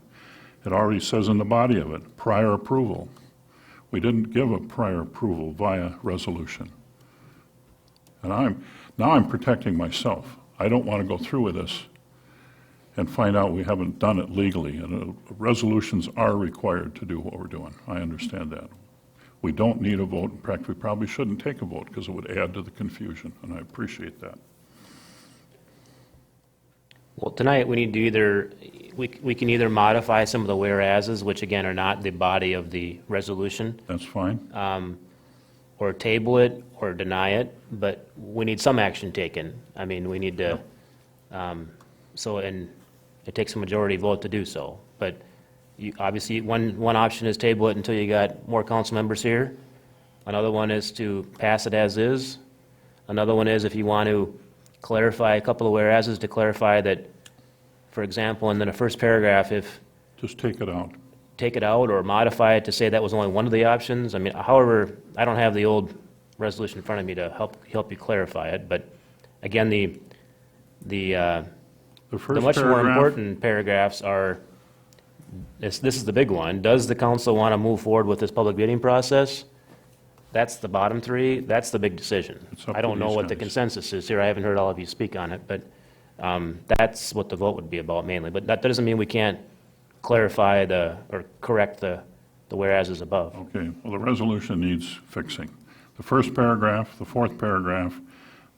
S1: It already says in the body of it, prior approval. We didn't give a prior approval via resolution. And now I'm protecting myself. I don't want to go through with this and find out we haven't done it legally. And resolutions are required to do what we're doing. I understand that. We don't need a vote. In fact, we probably shouldn't take a vote because it would add to the confusion, and I appreciate that.
S11: Well, tonight, we need to we can either modify some of the whereases, which again are not the body of the resolution,
S1: That's fine?
S11: or table it, or deny it, but we need some action taken. I mean, we need to, and it takes a majority vote to do so. But obviously, one option is table it until you got more council members here. Another one is to pass it as is. Another one is if you want to clarify a couple of whereases to clarify that, for example, in the first paragraph, if
S1: Just take it out.
S11: take it out or modify it to say that was only one of the options. I mean, however, I don't have the old resolution in front of me to help you clarify it, but again, the
S1: first
S11: much more
S1: paragraph-
S11: important paragraphs are, this is the big one. Does the council want to move forward with this public bidding process? That's the bottom three, that's the big decision.
S1: It's up
S11: I
S1: to
S11: don't know
S1: these
S11: what the
S1: guys.
S11: consensus is here, I haven't heard all of you speak on it, but that's what the vote would be about mainly. But that doesn't mean we can't clarify or correct the whereases above.
S1: Okay, well, the resolution needs fixing. The first paragraph, the fourth paragraph,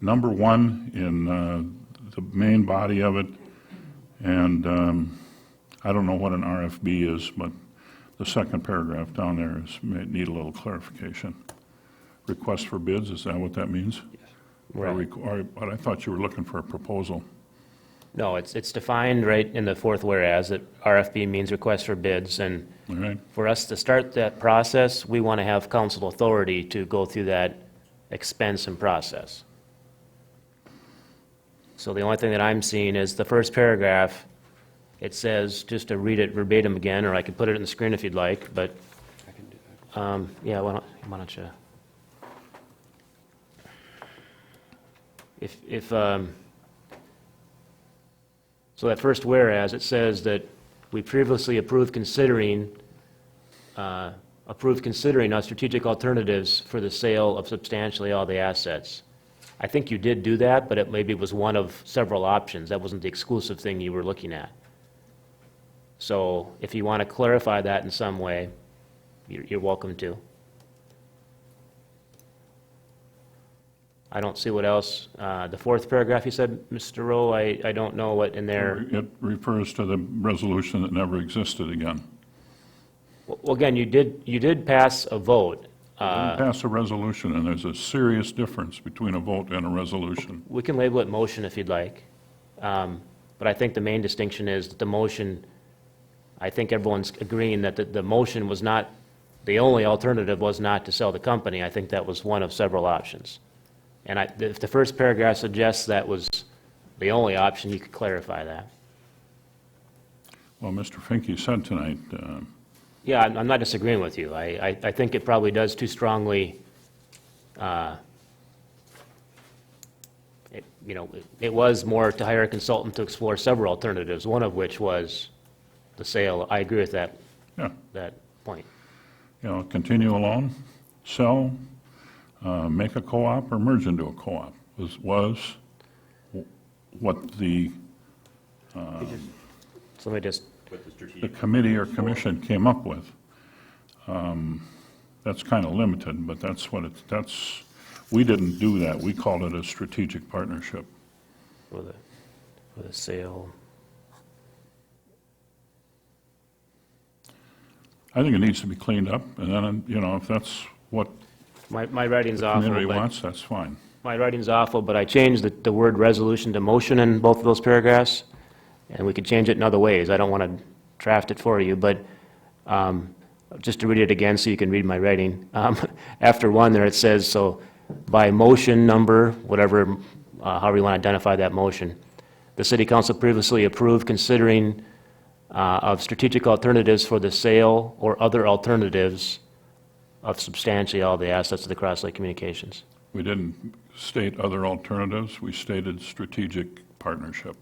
S1: number one in the main body of it, and I don't know what an RFB is, but the second paragraph down there may need a little clarification. Request for bids, is that what that means?
S11: Right.
S1: But I thought you were looking for a proposal.
S11: No, it's defined right in the fourth whereas that RFB means request for bids, and
S1: All right?
S11: for us to start that process, we want to have council authority to go through that expense and process. So the only thing that I'm seeing is the first paragraph, it says, just to read it verbatim again, or I can put it on the screen if you'd like, but, yeah, why don't you? So that first whereas, it says that we previously approved considering our strategic alternatives for the sale of substantially all the assets. I think you did do that, but it maybe was one of several options. That wasn't the exclusive thing you were looking at. So if you want to clarify that in some way, you're welcome to. I don't see what else. The fourth paragraph, you said, Mr. Rowe, I don't know what in there.
S1: It refers to the resolution that never existed again.
S11: Well, again, you did pass a vote.
S1: We pass a resolution, and there's a serious difference between a vote and a resolution.
S11: We can label it motion if you'd like. But I think the main distinction is that the motion, I think everyone's agreeing that the motion was not, the only alternative was not to sell the company. I think that was one of several options. And if the first paragraph suggests that was the only option, you could clarify that.
S1: Well, Mr. Finke said tonight,
S11: Yeah, I'm not disagreeing with you. I think it probably does too strongly, it was more to hire a consultant to explore several alternatives, one of which was the sale. I agree with that,
S1: yeah,
S11: that point.
S1: continue alone, sell, make a co-op, or merge into a co-op was what the
S11: So let me just,
S1: the committee or commission came up with. That's kind of limited, but that's what we didn't do that. We called it a strategic partnership.
S11: for the sale.
S1: I think it needs to be cleaned up, and then, if that's what
S11: My writing's
S1: the
S11: awful,
S1: community
S11: but,
S1: wants, that's fine.
S11: my writing's awful, but I changed the word resolution to motion in both of those paragraphs, and we could change it in other ways. I don't want to draft it for you, but just to read it again so you can read my writing. After one there, it says, so by motion number, whatever, however you want to identify that motion, the city council previously approved considering of strategic alternatives for the sale or other alternatives of substantially all the assets of the Cross Lake Communications.
S1: We didn't state other alternatives, we stated strategic partnership.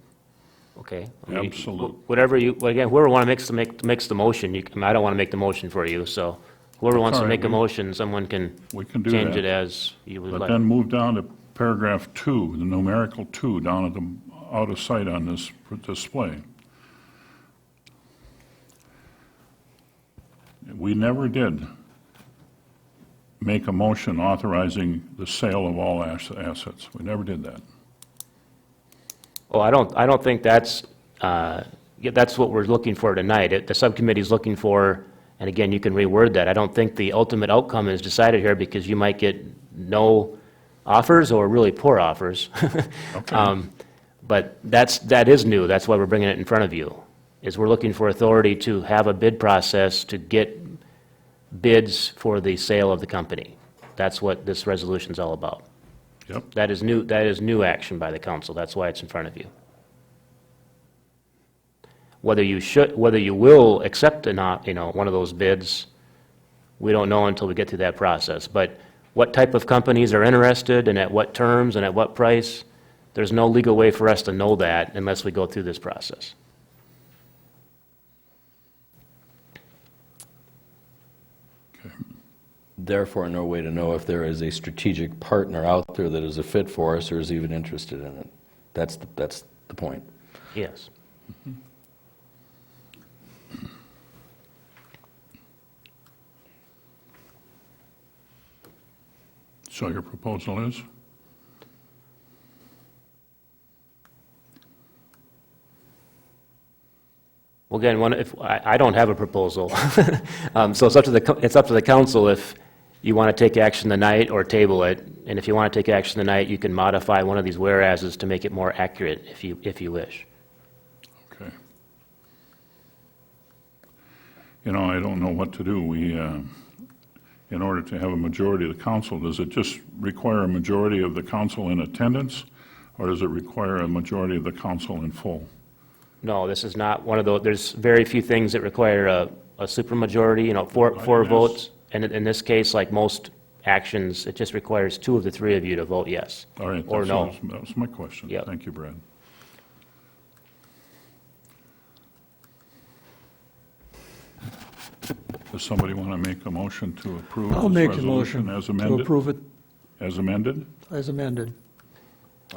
S11: Okay?
S1: Absolute.
S11: Whatever again, whoever wants to makes the motion, I don't want to make the motion for you, so whoever wants
S1: all
S11: to
S1: right,
S11: make a motion, someone can
S1: We can do
S11: change
S1: that.
S11: it as you would
S1: But
S11: like.
S1: then move down to paragraph 2, the numerical 2, down at the, out of sight on this display. We never did make a motion authorizing the sale of all assets. We never did that.
S11: Oh, I don't think that's what we're looking for tonight. The subcommittee's looking for, and again, you can reword that. I don't think the ultimate outcome is decided here because you might get no offers or really poor offers. But that is new. That's why we're bringing it in front of you, is we're looking for authority to have a bid process to get bids for the sale of the company. That's what this resolution's all about.
S1: Yep.
S11: That is new action by the council. That's why it's in front of you. Whether you will accept one of those bids, we don't know until we get through that process. But what type of companies are interested and at what terms and at what price, there's no legal way for us to know that unless we go through this process.
S2: therefore no way to know if there is a strategic partner out there that is a fit for us or is even interested in it. That's the point.
S11: Yes.
S1: So your proposal is?
S11: Well, again, I don't have a proposal. So it's up to the council if you want to take action tonight or table it. And if you want to take action tonight, you can modify one of these whereases to make it more accurate if you wish.
S1: Okay. You know, I don't know what to do. In order to have a majority of the council, does it just require a majority of the council in attendance, or does it require a majority of the council in full?
S11: No, this is not one of those, there's very few things that require a supermajority, four
S1: Yes.
S11: votes. And in this case, like most actions, it just requires 2 of the 3 of you to vote yes.
S1: All right.
S11: Or no.
S1: That was my question.
S11: Yep.
S1: Thank you, Brad. Does somebody want to make a motion to approve
S3: I'll
S1: this
S3: make a
S1: resolution
S3: motion
S1: as
S3: to
S1: amended?
S3: approve it
S1: As amended?
S3: as amended.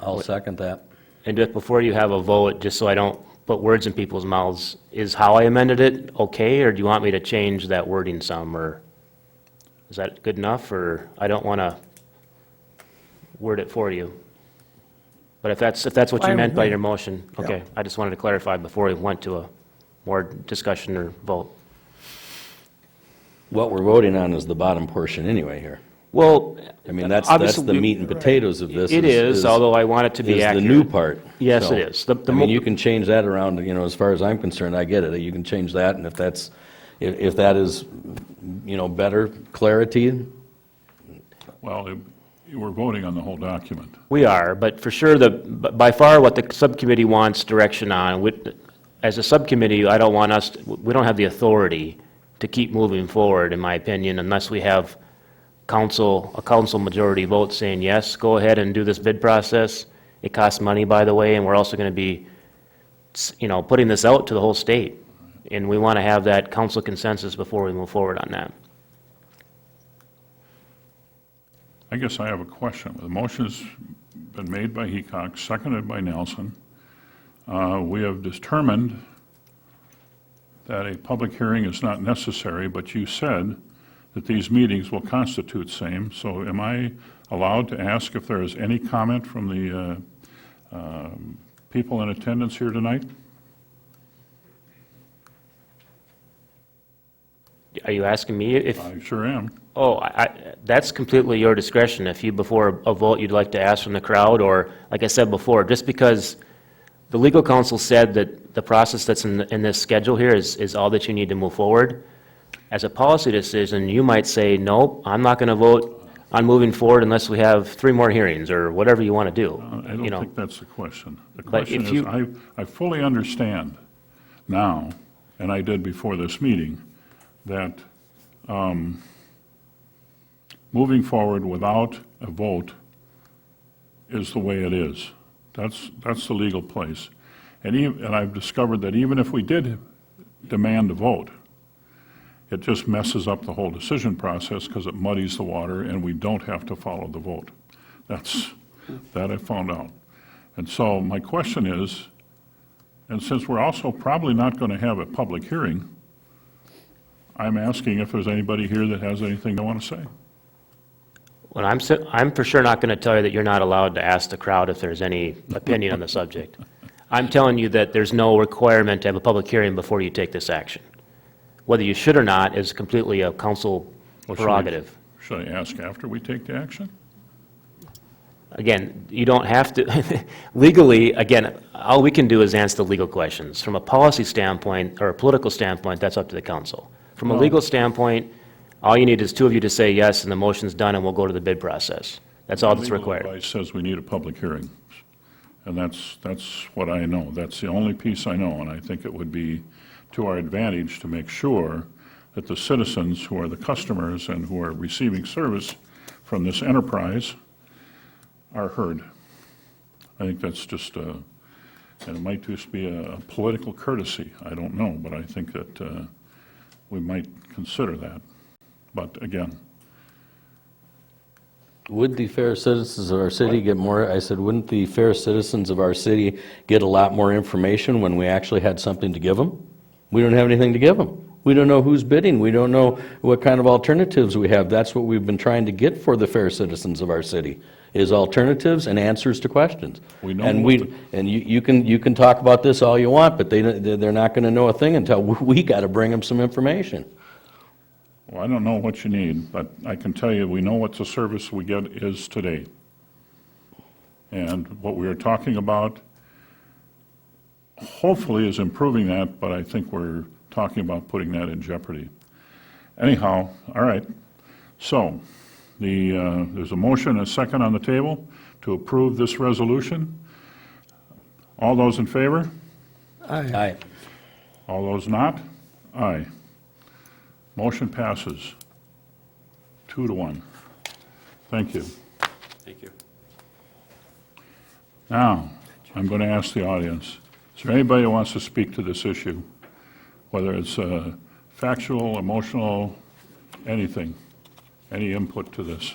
S2: I'll second that.
S11: And just before you have a vote, just so I don't put words in people's mouths, is how I amended it okay, or do you want me to change that wording some, or is that good enough, or I don't want to word it for you? But if that's what you
S3: Fine
S11: meant
S3: with
S11: by
S3: me.
S11: your motion, okay. I just wanted to clarify before we went to a more discussion or vote.
S2: What we're voting on is the bottom portion anyway here.
S11: Well,
S2: I mean, that's
S11: obviously,
S2: the meat and potatoes of this.
S11: it is, although I want it to be
S2: is
S11: accurate.
S2: the new part.
S11: Yes,
S2: So,
S11: it is.
S2: I mean, you can change that around, as far as I'm concerned, I get it. You can change that, and if that is, better clarity,
S1: Well, we're voting on the whole document.
S11: We are, but for sure, by far what the subcommittee wants direction on, as a subcommittee, we don't have the authority to keep moving forward, in my opinion, unless we have a council majority vote saying, yes, go ahead and do this bid process. It costs money, by the way, and we're also going to be, putting this out to the whole state. And we want to have that council consensus before we move forward on that.
S1: I guess I have a question. The motion's been made by Heacock, seconded by Nelson. We have determined that a public hearing is not necessary, but you said that these meetings will constitute same. So am I allowed to ask if there is any comment from the people in attendance here tonight?
S11: Are you asking me if?
S1: I sure am.
S11: Oh, that's completely your discretion. If you, before a vote, you'd like to ask from the crowd, or, like I said before, just because the legal counsel said that the process that's in this schedule here is all that you need to move forward, as a policy decision, you might say, nope, I'm not going to vote on moving forward unless we have 3 more hearings, or whatever you want to do.
S1: I don't think that's the question. The
S11: But
S1: question
S11: if
S1: is, I fully understand now, and I did before this meeting, that moving forward without a vote is the way it is. That's the legal place. And I've discovered that even if we did demand a vote, it just messes up the whole decision process because it muddies the water and we don't have to follow the vote. That I found out. And so my question is, and since we're also probably not going to have a public hearing, I'm asking if there's anybody here that has anything they want to say.
S11: Well, I'm for sure not going to tell you that you're not allowed to ask the crowd if there's any opinion on the subject. I'm telling you that there's no requirement to have a public hearing before you take this action. Whether you should or not is completely a council prerogative.
S1: Should I ask after we take the action?
S11: Again, you don't have to, legally, again, all we can do is answer the legal questions. From a policy standpoint, or a political standpoint, that's up to the council. From a
S1: No.
S11: legal standpoint, all you need is 2 of you to say yes, and the motion's done, and we'll go to the bid process. That's all that's required.
S1: Legal advice says we need a public hearing, and that's what I know. That's the only piece I know, and I think it would be to our advantage to make sure that the citizens who are the customers and who are receiving service from this enterprise are heard. I think that's just and it might just be a political courtesy. I don't know, but I think that we might consider that. But again,
S2: would the fair citizens of our city get more, I said, wouldn't the fair citizens of our city get a lot more information when we actually had something to give them? We don't have anything to give them. We don't know who's bidding. We don't know what kind of alternatives we have. That's what we've been trying to get for the fair citizens of our city, is alternatives and answers to questions.
S1: We know
S2: And
S1: what
S2: you can talk about this all you want, but they're not going to know a thing until we got to bring them some information.
S1: Well, I don't know what you need, but I can tell you, we know what the service we get is today. And what we are talking about hopefully is improving that, but I think we're talking about putting that in jeopardy. Anyhow, all right. So, there's a motion and a second on the table to approve this resolution. All those in favor?
S2: Aye.
S1: All those not? Aye. Motion passes 2-1. Thank you.
S10: Thank you.
S1: Now, I'm going to ask the audience, is there anybody who wants to speak to this issue? Whether it's factual, emotional, anything, any input to this?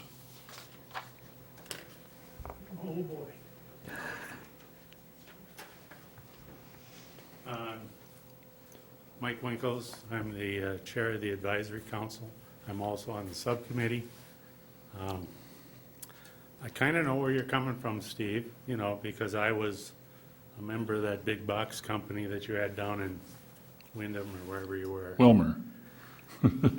S12: Oh, boy. Mike Winkles, I'm the chair of the advisory council. I'm also on the subcommittee. I kind of know where you're coming from, Steve, you know, because I was a member of that big box company that you had down in Wyndham or wherever you were.
S1: Wilmer?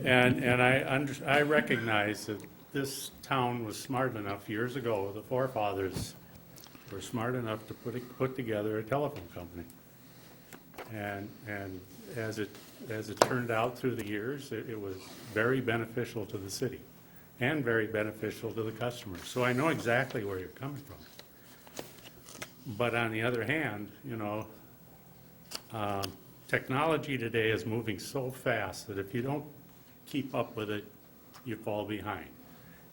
S12: And I recognize that this town was smart enough years ago, the forefathers were smart enough to put together a telephone company. And as it turned out through the years, it was very beneficial to the city and very beneficial to the customers. So I know exactly where you're coming from. But on the other hand, you know, technology today is moving so fast that if you don't keep up with it, you fall behind.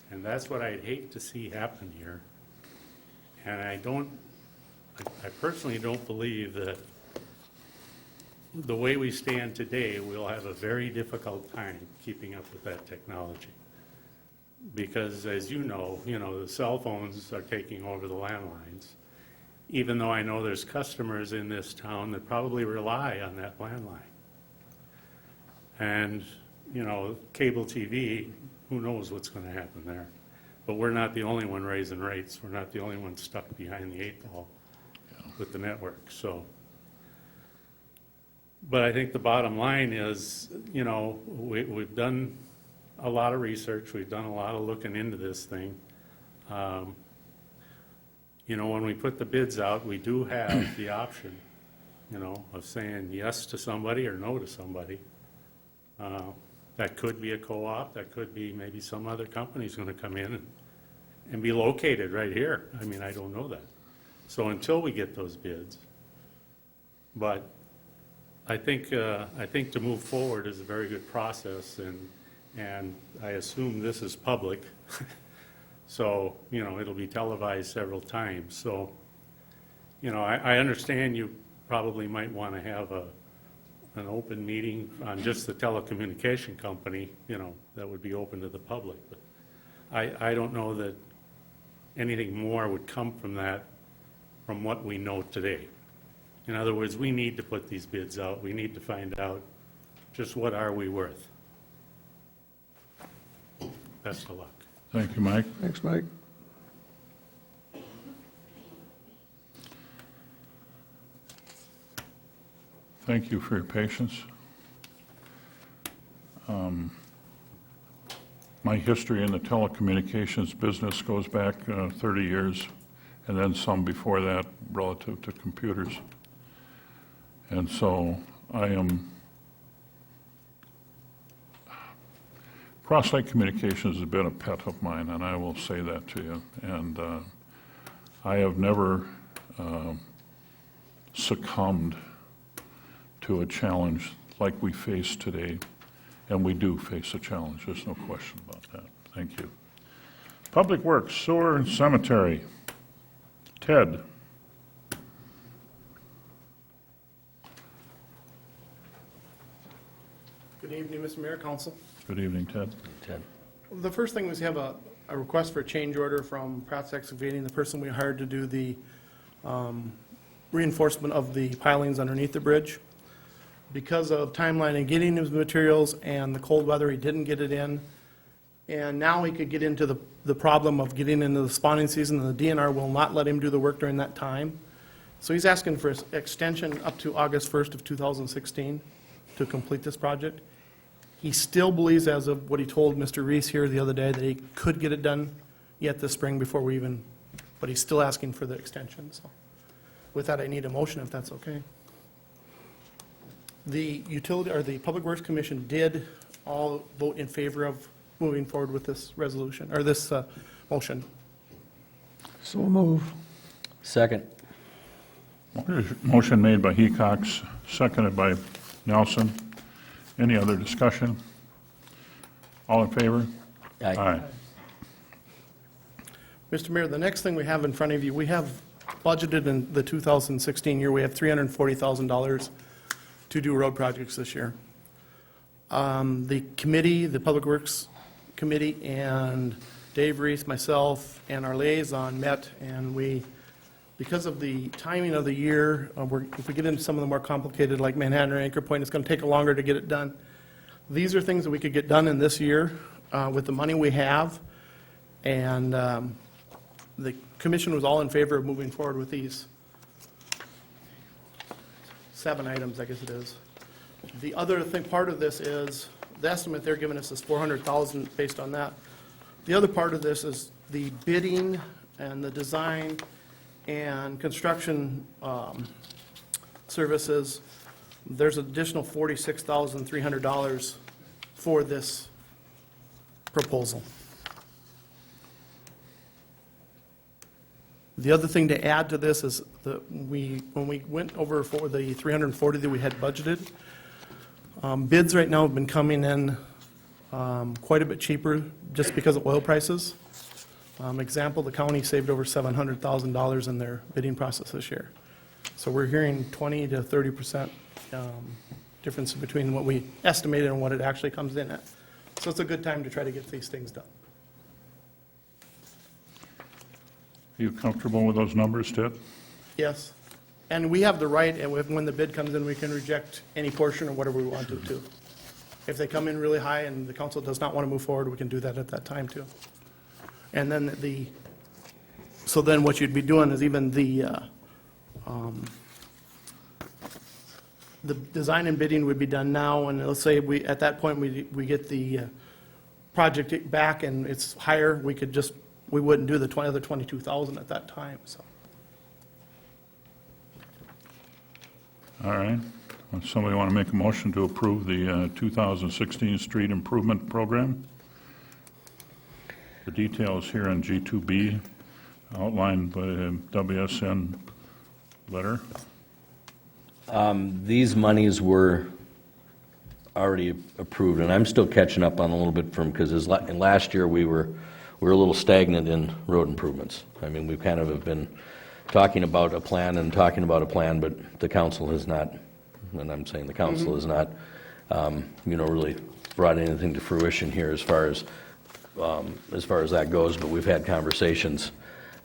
S12: And that's what I'd hate to see happen here. And I personally don't believe that the way we stand today, we'll have a very difficult time keeping up with that technology. Because as you know, the cell phones are taking over the landlines. Even though I know there's customers in this town that probably rely on that landline. And, you know, cable TV, who knows what's going to happen there. But we're not the only one raising rates. We're not the only one stuck behind the 8 ball with the network, so. But I think the bottom line is, you know, we've done a lot of research. We've done a lot of looking into this thing. You know, when we put the bids out, we do have the option, you know, of saying yes to somebody or no to somebody. That could be a co-op, that could be maybe some other company's going to come in and be located right here. I mean, I don't know that. So until we get those bids, but I think to move forward is a very good process, and I assume this is public. So, you know, it'll be televised several times. So, you know, I understand you probably might want to have an open meeting on just the telecommunication company, you know, that would be open to the public. But I don't know that anything more would come from that, from what we know today. In other words, we need to put these bids out. We need to find out just what are we worth. Best of luck.
S1: Thank you, Mike.
S3: Thanks, Mike.
S1: Thank you for your patience. My history in the telecommunications business goes back 30 years, and then some before that relative to computers. And so I am, Cross-Lake Communications has been a pet of mine, and I will say that to you. And I have never succumbed to a challenge like we face today. And we do face a challenge, there's no question about that. Thank you. Public Works, Sewer, and Cemetery. Ted.
S13: Good evening, Mr. Mayor, Council.
S1: Good evening, Ted.
S2: Ted.
S13: The first thing was we have a request for a change order from Pratt's Excavating, the person we hired to do the reinforcement of the pilings underneath the bridge. Because of timeline and getting his materials and the cold weather, he didn't get it in. And now he could get into the problem of getting into the spawning season, and the DNR will not let him do the work during that time. So he's asking for an extension up to August 1st of 2016 to complete this project. He still believes, as of what he told Mr. Reese here the other day, that he could get it done yet this spring before we even, but he's still asking for the extension, so. With that, I need a motion, if that's okay. The utility, or the Public Works Commission did all vote in favor of moving forward with this resolution, or this motion.
S3: So move.
S2: Second.
S1: Motion made by Hecox, seconded by Nelson. Any other discussion? All in favor?
S2: Aye.
S13: Mr. Mayor, the next thing we have in front of you, we have budgeted in the 2016 year, we have $340,000 to do road projects this year. The committee, the Public Works Committee, and Dave Reese, myself, and our liaison met, and we, because of the timing of the year, if we get into some of the more complicated, like Manhattan or Anchor Point, it's going to take longer to get it done. These are things that we could get done in this year with the money we have, and the commission was all in favor of moving forward with these 7 items, I guess it is. The other thing, part of this is, the estimate they're giving us is $400,000 based on that. The other part of this is the bidding and the design and construction services. There's additional $46,300 for this proposal. The other thing to add to this is that when we went over for the 340 that we had budgeted, bids right now have been coming in quite a bit cheaper just because of oil prices. Example, the county saved over $700,000 in their bidding process this year. So we're hearing 20 to 30% difference between what we estimated and what it actually comes in at. So it's a good time to try to get these things done.
S1: Are you comfortable with those numbers, Ted?
S13: Yes. And we have the right, and when the bid comes in, we can reject any portion or whatever we want to, too. If they come in really high and the council does not want to move forward, we can do that at that time, too. And then so then what you'd be doing is even the design and bidding would be done now, and let's say at that point, we get the project back and it's higher, we wouldn't do the other 22,000 at that time, so.
S1: All right. Does somebody want to make a motion to approve the 2016 street improvement program? The details here in G2B outlined by the WSN letter.
S2: These monies were already approved, and I'm still catching up on a little bit from, because last year we were a little stagnant in road improvements. I mean, we kind of have been talking about a plan, but the council has not, and I'm saying the council has not, really brought anything to fruition here as far as that goes, but we've had conversations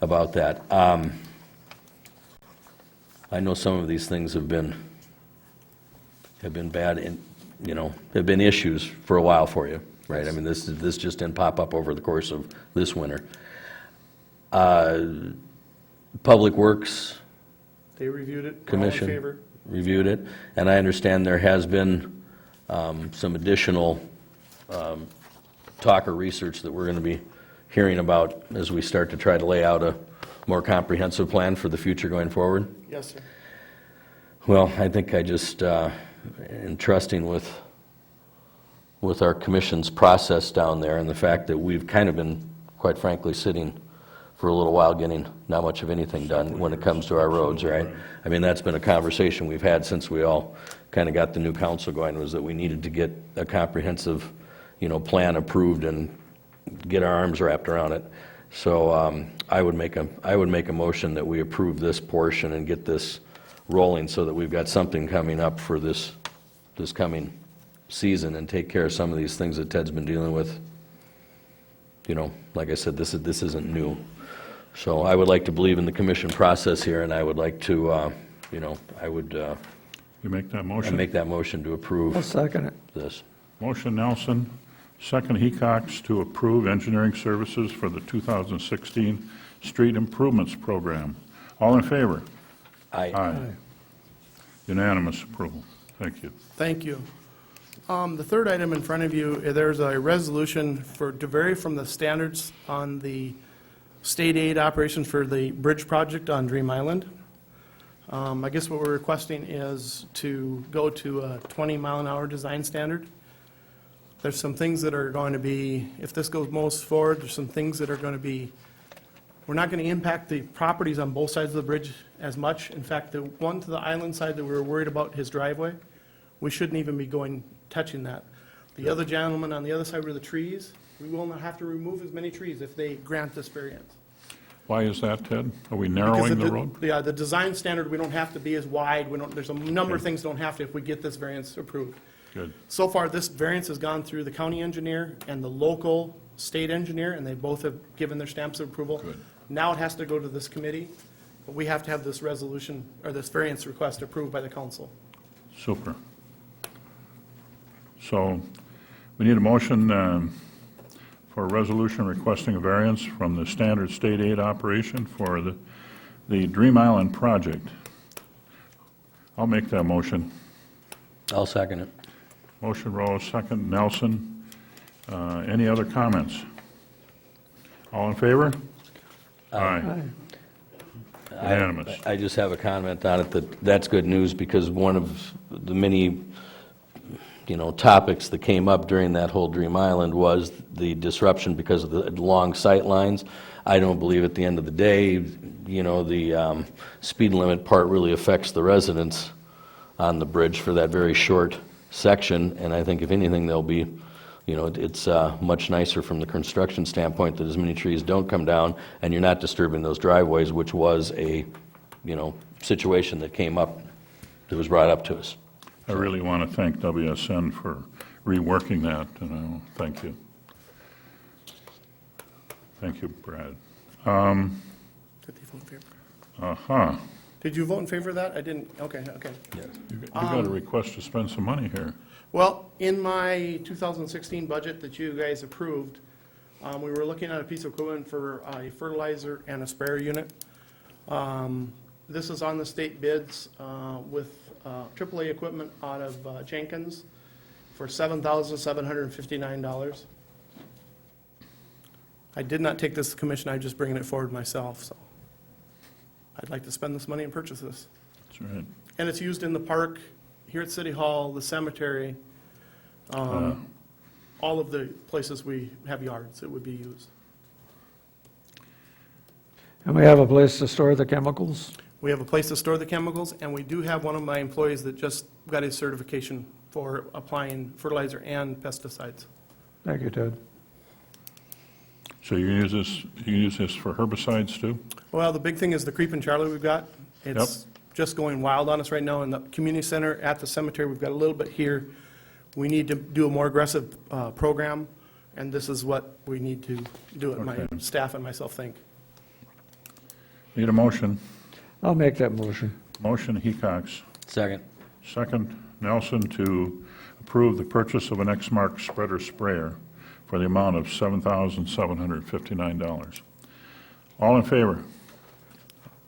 S2: about that. I know some of these things have been bad and, have been issues for a while for you, right? I mean, this just didn't pop up over the course of this winter. Public Works
S13: They reviewed it, all in
S2: Commission
S13: favor.
S2: reviewed it, and I understand there has been some additional talk or research that we're going to be hearing about as we start to try to lay out a more comprehensive plan for the future going forward.
S13: Yes, sir.
S2: Well, I think I just, in trusting with our commission's process down there and the fact that we've kind of been, quite frankly, sitting for a little while getting not much of anything done when it comes to our roads, right? I mean, that's been a conversation we've had since we all kind of got the new council going, was that we needed to get a comprehensive, plan approved and get our arms wrapped around it. So I would make a motion that we approve this portion and get this rolling so that we've got something coming up for this coming season and take care of some of these things that Ted's been dealing with like I said, this isn't new. So I would like to believe in the commission process here, and I would like to, I would
S1: You make that
S2: I
S1: motion?
S2: make that motion to approve
S3: I'll second it.
S2: this.
S1: Motion Nelson, second Hecox to approve engineering services for the 2016 Street Improvements Program. All in favor?
S2: Aye.
S1: Unanimous approval. Thank you.
S13: Thank you. The third item in front of you, there's a resolution to vary from the standards on the state aid operations for the bridge project on Dream Island. I guess what we're requesting is to go to a 20-mile-an-hour design standard. There's some things that are going to be, if this moves forward, there's some things that are going to be, we're not going to impact the properties on both sides of the bridge as much. In fact, the one to the island side that we were worried about, his driveway, we shouldn't even be touching that. The other gentleman on the other side were the trees. We will not have to remove as many trees if they grant this variance.
S1: Why is that, Ted? Are we
S13: Because
S1: narrowing the road?
S13: Yeah, the design standard, we don't have to be as wide, there's a number of
S1: Okay.
S13: things don't have to if we get this variance approved.
S1: Good.
S13: So far, this variance has gone through the county engineer and the local state engineer, and they both have given their stamps of approval.
S1: Good.
S13: Now it has to go to this committee, but we have to have this resolution, or this variance request approved by the council.
S1: Super. So we need a motion for a resolution requesting a variance from the standard state aid operation for the Dream Island project. I'll make that motion.
S2: I'll second it.
S1: Motion Rose, second Nelson. Any other comments? All in favor? Aye. Unanimous.
S2: I just have a comment on it, that's good news, because one of the many, topics that came up during that whole Dream Island was the disruption because of the long sight lines. I don't believe at the end of the day, the speed limit part really affects the residents on the bridge for that very short section, and I think if anything, there'll be, it's much nicer from the construction standpoint that as many trees don't come down, and you're not disturbing those driveways, which was a, situation that came up, that was brought up to us.
S1: I really want to thank WSN for reworking that, and thank you. Thank you, Brad.
S13: Did they vote in favor?
S1: Uh-huh.
S13: Did you vote in favor of that? I didn't, okay.
S1: You got a request to spend some money here.
S13: Well, in my 2016 budget that you guys approved, we were looking at a piece of equipment for a fertilizer and a sprayer unit. This is on the state bids with AAA equipment out of Jenkins for $7,759. I did not take this to commission, I'm just bringing it forward myself, so. I'd like to spend this money and purchase this.
S1: That's right.
S13: And it's used in the park, here at City Hall, the cemetery, all of the places we have yards, it would be used.
S3: And we have a place to store the chemicals?
S13: We have a place to store the chemicals, and we do have one of my employees that just got his certification for applying fertilizer and pesticides.
S3: Thank you, Ted.
S1: So you use this for herbicides too?
S13: Well, the big thing is the creeping Charlie we've got. It's just going wild on us right now in the community center, at the cemetery. We've got a little bit here. We need to do a more aggressive program, and this is what we need to do it, my
S1: Okay.
S13: staff and myself think.
S1: Need a motion?
S3: I'll make that motion.
S1: Motion, Hecox.
S2: Second.
S1: Second, Nelson, to approve the purchase of an Exmark spreader sprayer for the amount of $7,759. All in favor?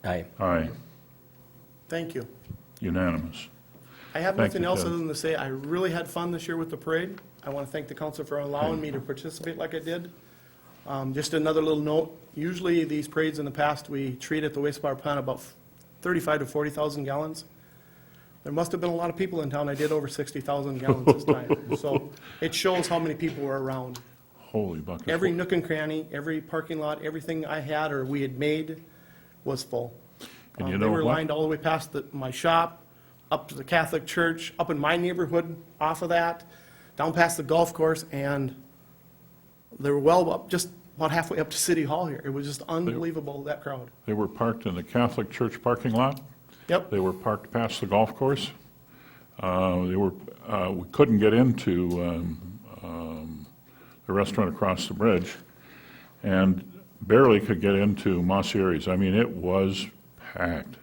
S2: Aye.
S1: Aye.
S13: Thank you.
S1: Unanimous.
S13: I have
S1: Thank
S13: nothing
S1: you,
S13: else
S1: Ted.
S13: other than to say I really had fun this year with the parade. I want to thank the council for allowing me to participate like I did. Just another little note, usually these parades in the past, we treat at the wastewater plant about 35 to 40,000 gallons. There must have been a lot of people in town. I did over 60,000 gallons this time. So it shows how many people were around.
S1: Holy buckets.
S13: Every nook and cranny, every parking lot, everything I had or we had made was full.
S1: And you
S13: They
S1: know
S13: were
S1: what?
S13: lined all the way past my shop, up to the Catholic church, up in my neighborhood, off of that, down past the golf course, and they were well up, just about halfway up to City Hall here. It was just unbelievable, that crowd.
S1: They were parked in the Catholic Church parking lot.
S13: Yep,
S1: They were parked past the golf course. We couldn't get into the restaurant across the bridge. and barely could get into Moss Erie's. I mean, it was packed.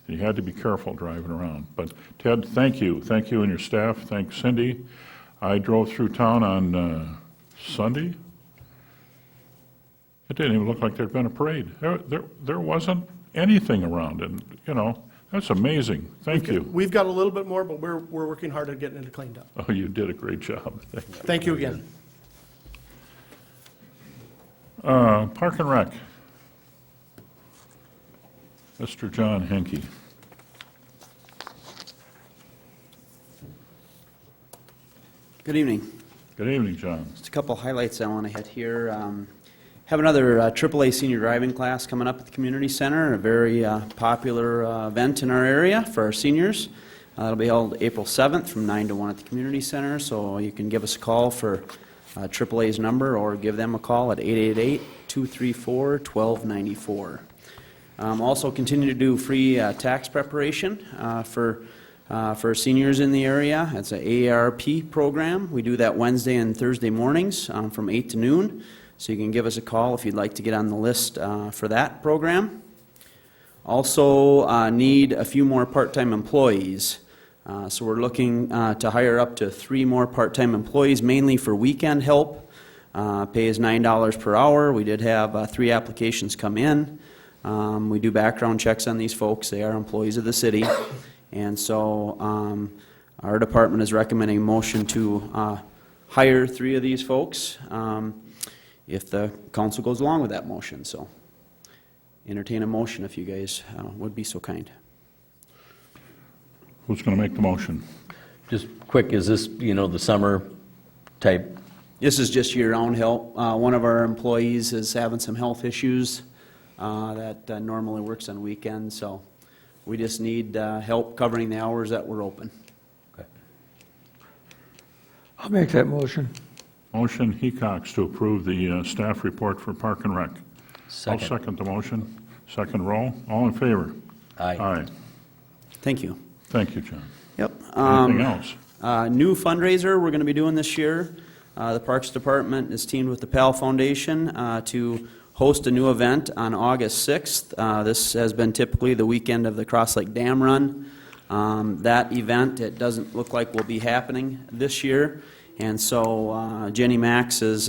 S1: You had to be careful driving around. But Ted, thank you. Thank you and your staff. Thanks, Cindy. I drove through town on Sunday. It didn't even look like there'd been a parade. There wasn't anything around, and, you know, that's amazing. Thank you.
S13: We've got a little bit more, but we're working hard at getting it cleaned up.
S1: Oh, you did a great job. Thank you.
S13: Thank you again.
S1: Park and Rec. Mr. John Henke.
S14: Good evening.
S1: Good evening, John.
S14: Just a couple highlights I want to hit here. Have another AAA senior driving class coming up at the community center, a very popular event in our area for our seniors. It'll be held April 7th from 9 to 1 at the community center, so you can give us a call for AAA's number or give them a call at 888-234-1294. Also continue to do free tax preparation for seniors in the area. It's an AARP program. We do that Wednesday and Thursday mornings from 8 to noon. So you can give us a call if you'd like to get on the list for that program. Also need a few more part-time employees. So we're looking to hire up to 3 more part-time employees, mainly for weekend help. Pay is $9 per hour. We did have 3 applications come in. We do background checks on these folks. They are employees of the city. And so our department is recommending a motion to hire 3 of these folks if the council goes along with that motion. So entertain a motion if you guys would be so kind.
S1: Who's going to make the motion?
S2: Just quick, is this, the summer type?
S14: This is just year-round help. One of our employees is having some health issues that normally works on weekends, so we just need help covering the hours that we're open.
S2: Okay.
S3: I'll make that motion.
S1: Motion, Hecox, to approve the staff report for Park and Rec.
S2: Second.
S1: I'll second the motion. Second roll. All in favor?
S2: Aye.
S1: Aye.
S14: Thank you.
S1: Thank you, John.
S14: Yep.
S1: Anything else?
S14: New fundraiser we're going to be doing this year. The Parks Department is teamed with the PAL Foundation to host a new event on August 6th. This has been typically the weekend of the Cross Lake Dam Run. That event, it doesn't look like will be happening this year. And so Jenny Max has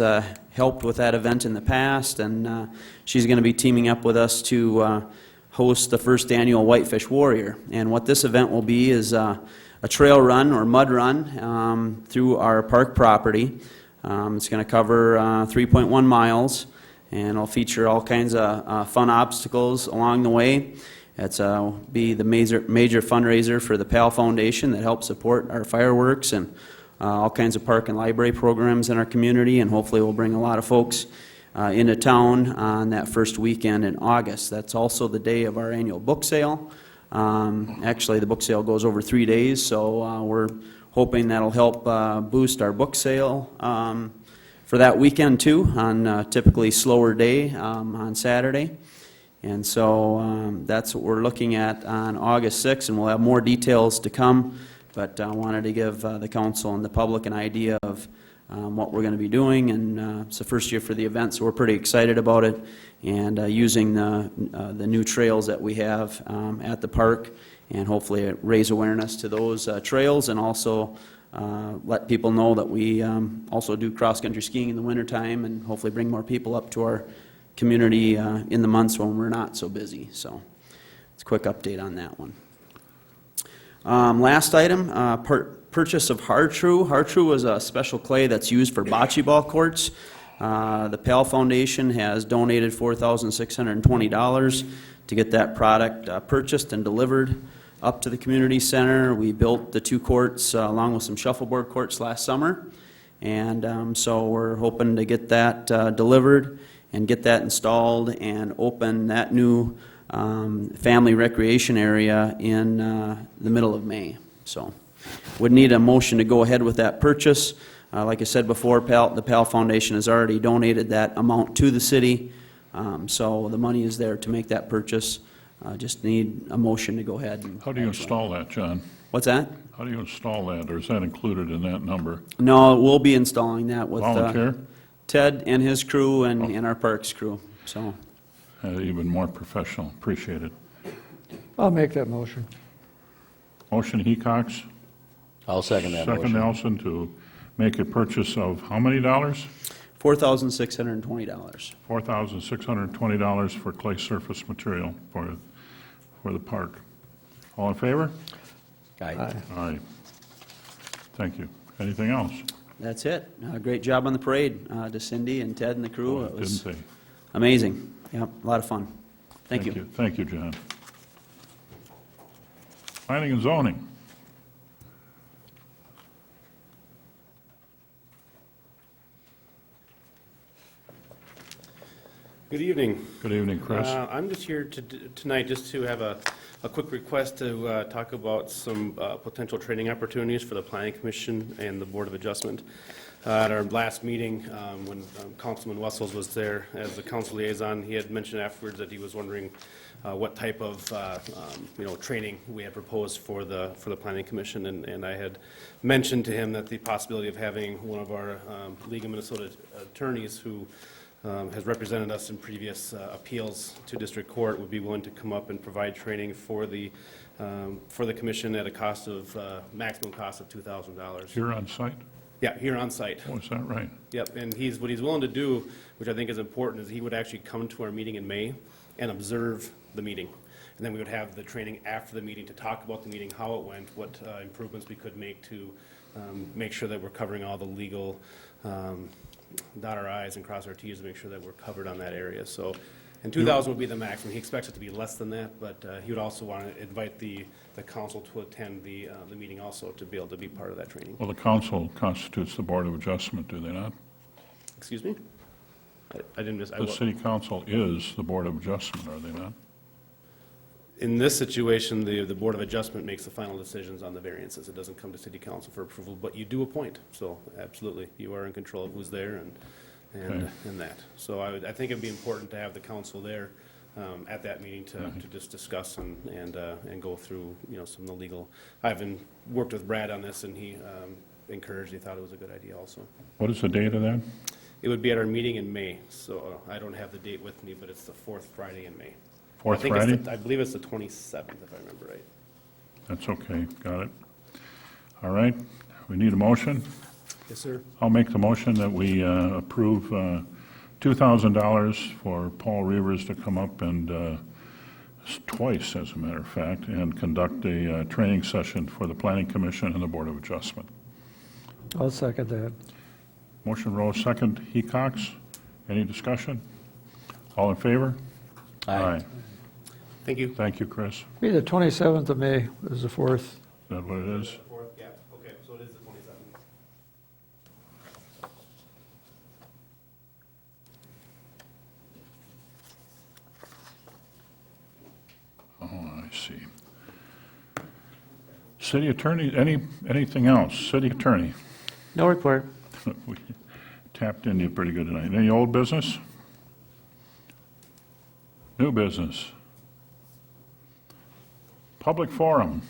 S14: helped with that event in the past, and she's going to be teaming up with us to host the first annual Whitefish Warrior. And what this event will be is a trail run or mud run through our park property. It's going to cover 3.1 miles, and it'll feature all kinds of fun obstacles along the way. It's be the major fundraiser for the PAL Foundation that helps support our fireworks and all kinds of park and library programs in our community, and hopefully we'll bring a lot of folks into town on that first weekend in August. That's also the day of our annual book sale. Actually, the book sale goes over 3 days, so we're hoping that'll help boost our book sale for that weekend too, on a typically slower day on Saturday. And so that's what we're looking at on August 6th, and we'll have more details to come. But I wanted to give the council and the public an idea of what we're going to be doing, and it's the first year for the event, so we're pretty excited about it, and using the new trails that we have at the park, and hopefully raise awareness to those trails, and also let people know that we also do cross-country skiing in the wintertime, and hopefully bring more people up to our community in the months when we're not so busy. So it's a quick update on that one. Last item, purchase of Har-Tru. Har-Tru is a special clay that's used for bocce ball courts. The PAL Foundation has donated $4,620 to get that product purchased and delivered up to the community center. We built the 2 courts along with some shuffleboard courts last summer, and so we're hoping to get that delivered and get that installed and open that new family recreation area in the middle of May. So would need a motion to go ahead with that purchase. Like I said before, the PAL Foundation has already donated that amount to the city, so the money is there to make that purchase. Just need a motion to go ahead.
S1: How do you install that, John?
S14: What's that?
S1: How do you install that, or is that included in that number?
S14: No, we'll be installing that with
S1: Volunteer?
S14: Ted and his crew and our parks crew, so.
S1: Even more professional. Appreciate it.
S3: I'll make that motion.
S1: Motion Hecox,
S2: I'll second that
S1: second
S2: motion.
S1: Nelson, to make a purchase of how many dollars?
S14: $4,620.
S1: $4,620 for clay surface material for the park. All in favor?
S2: Aye.
S1: Aye. Thank you. Anything else?
S14: That's it. Great job on the parade to Cindy and Ted and the crew. It was
S1: Didn't they?
S14: amazing. Yep, a lot of fun. Thank you.
S1: Thank you, John. Planning and zoning.
S15: Good evening.
S1: Good evening, Chris.
S15: I'm just here tonight just to have a quick request to talk about some potential training opportunities for the Planning Commission and the Board of Adjustment. At our last meeting, when Councilman Wessels was there as the council liaison, he had mentioned afterwards that he was wondering what type of training we had proposed for the Planning Commission, and I had mentioned to him that the possibility of having one of our League of Minnesota attorneys who has represented us in previous appeals to district court would be willing to come up and provide training for the commission at a cost of, maximum cost of $2,000.
S1: Here on site?
S15: Yeah, here on site.
S1: Oh, is that right?
S15: Yep, and what he's willing to do, which I think is important, is he would actually come to our meeting in May and observe the meeting. And then we would have the training after the meeting to talk about the meeting, how it went, what improvements we could make to make sure that we're covering all the legal, dot our i's and cross our t's to make sure that we're covered on that area. So, and 2,000 would be the maximum. He expects it to be less than that, but he would also want to invite the council to attend the meeting also to be able to be part of that training.
S1: Well, the council constitutes the Board of Adjustment, do they not?
S15: Excuse me? I didn't miss.
S1: The city council is the Board of Adjustment, are they not?
S15: In this situation, the Board of Adjustment makes the final decisions on the variances. It doesn't come to city council for approval, but you do appoint. So absolutely, you are in control of who's there and that. So I think it'd be important to have the council there at that meeting to just discuss and go through, some of the legal. I've worked with Brad on this, and he encouraged, he thought it was a good idea also.
S1: What is the date of that?
S15: It would be at our meeting in May, so I don't have the date with me, but it's the fourth Friday in May.
S1: Fourth Friday?
S15: I believe it's the 27th, if I remember right.
S1: That's okay, got it. All right, we need a motion.
S15: Yes, sir.
S1: I'll make the motion that we approve $2,000 for Paul Reavers to come up and, twice, as a matter of fact, and conduct a training session for the Planning Commission and the Board of Adjustment.
S3: I'll second that.
S1: Motion Rose, second Hecox. Any discussion? All in favor?
S2: Aye.
S15: Thank you.
S1: Thank you, Chris.
S3: Be the 27th of May is the 4th.
S1: Is that what it is?
S15: Yeah, okay, so it is the 27th.
S1: Oh, I see. City Attorney, anything else? City Attorney?
S11: No report.
S1: We tapped into you pretty good tonight. Any old business? New business? Public forum?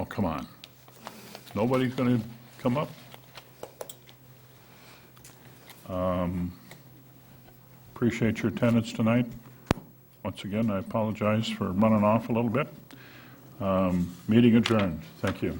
S1: Oh, come on. Nobody's going to come up? Appreciate your attendance tonight. Once again, I apologize for running off a little bit. Meeting adjourned. Thank you.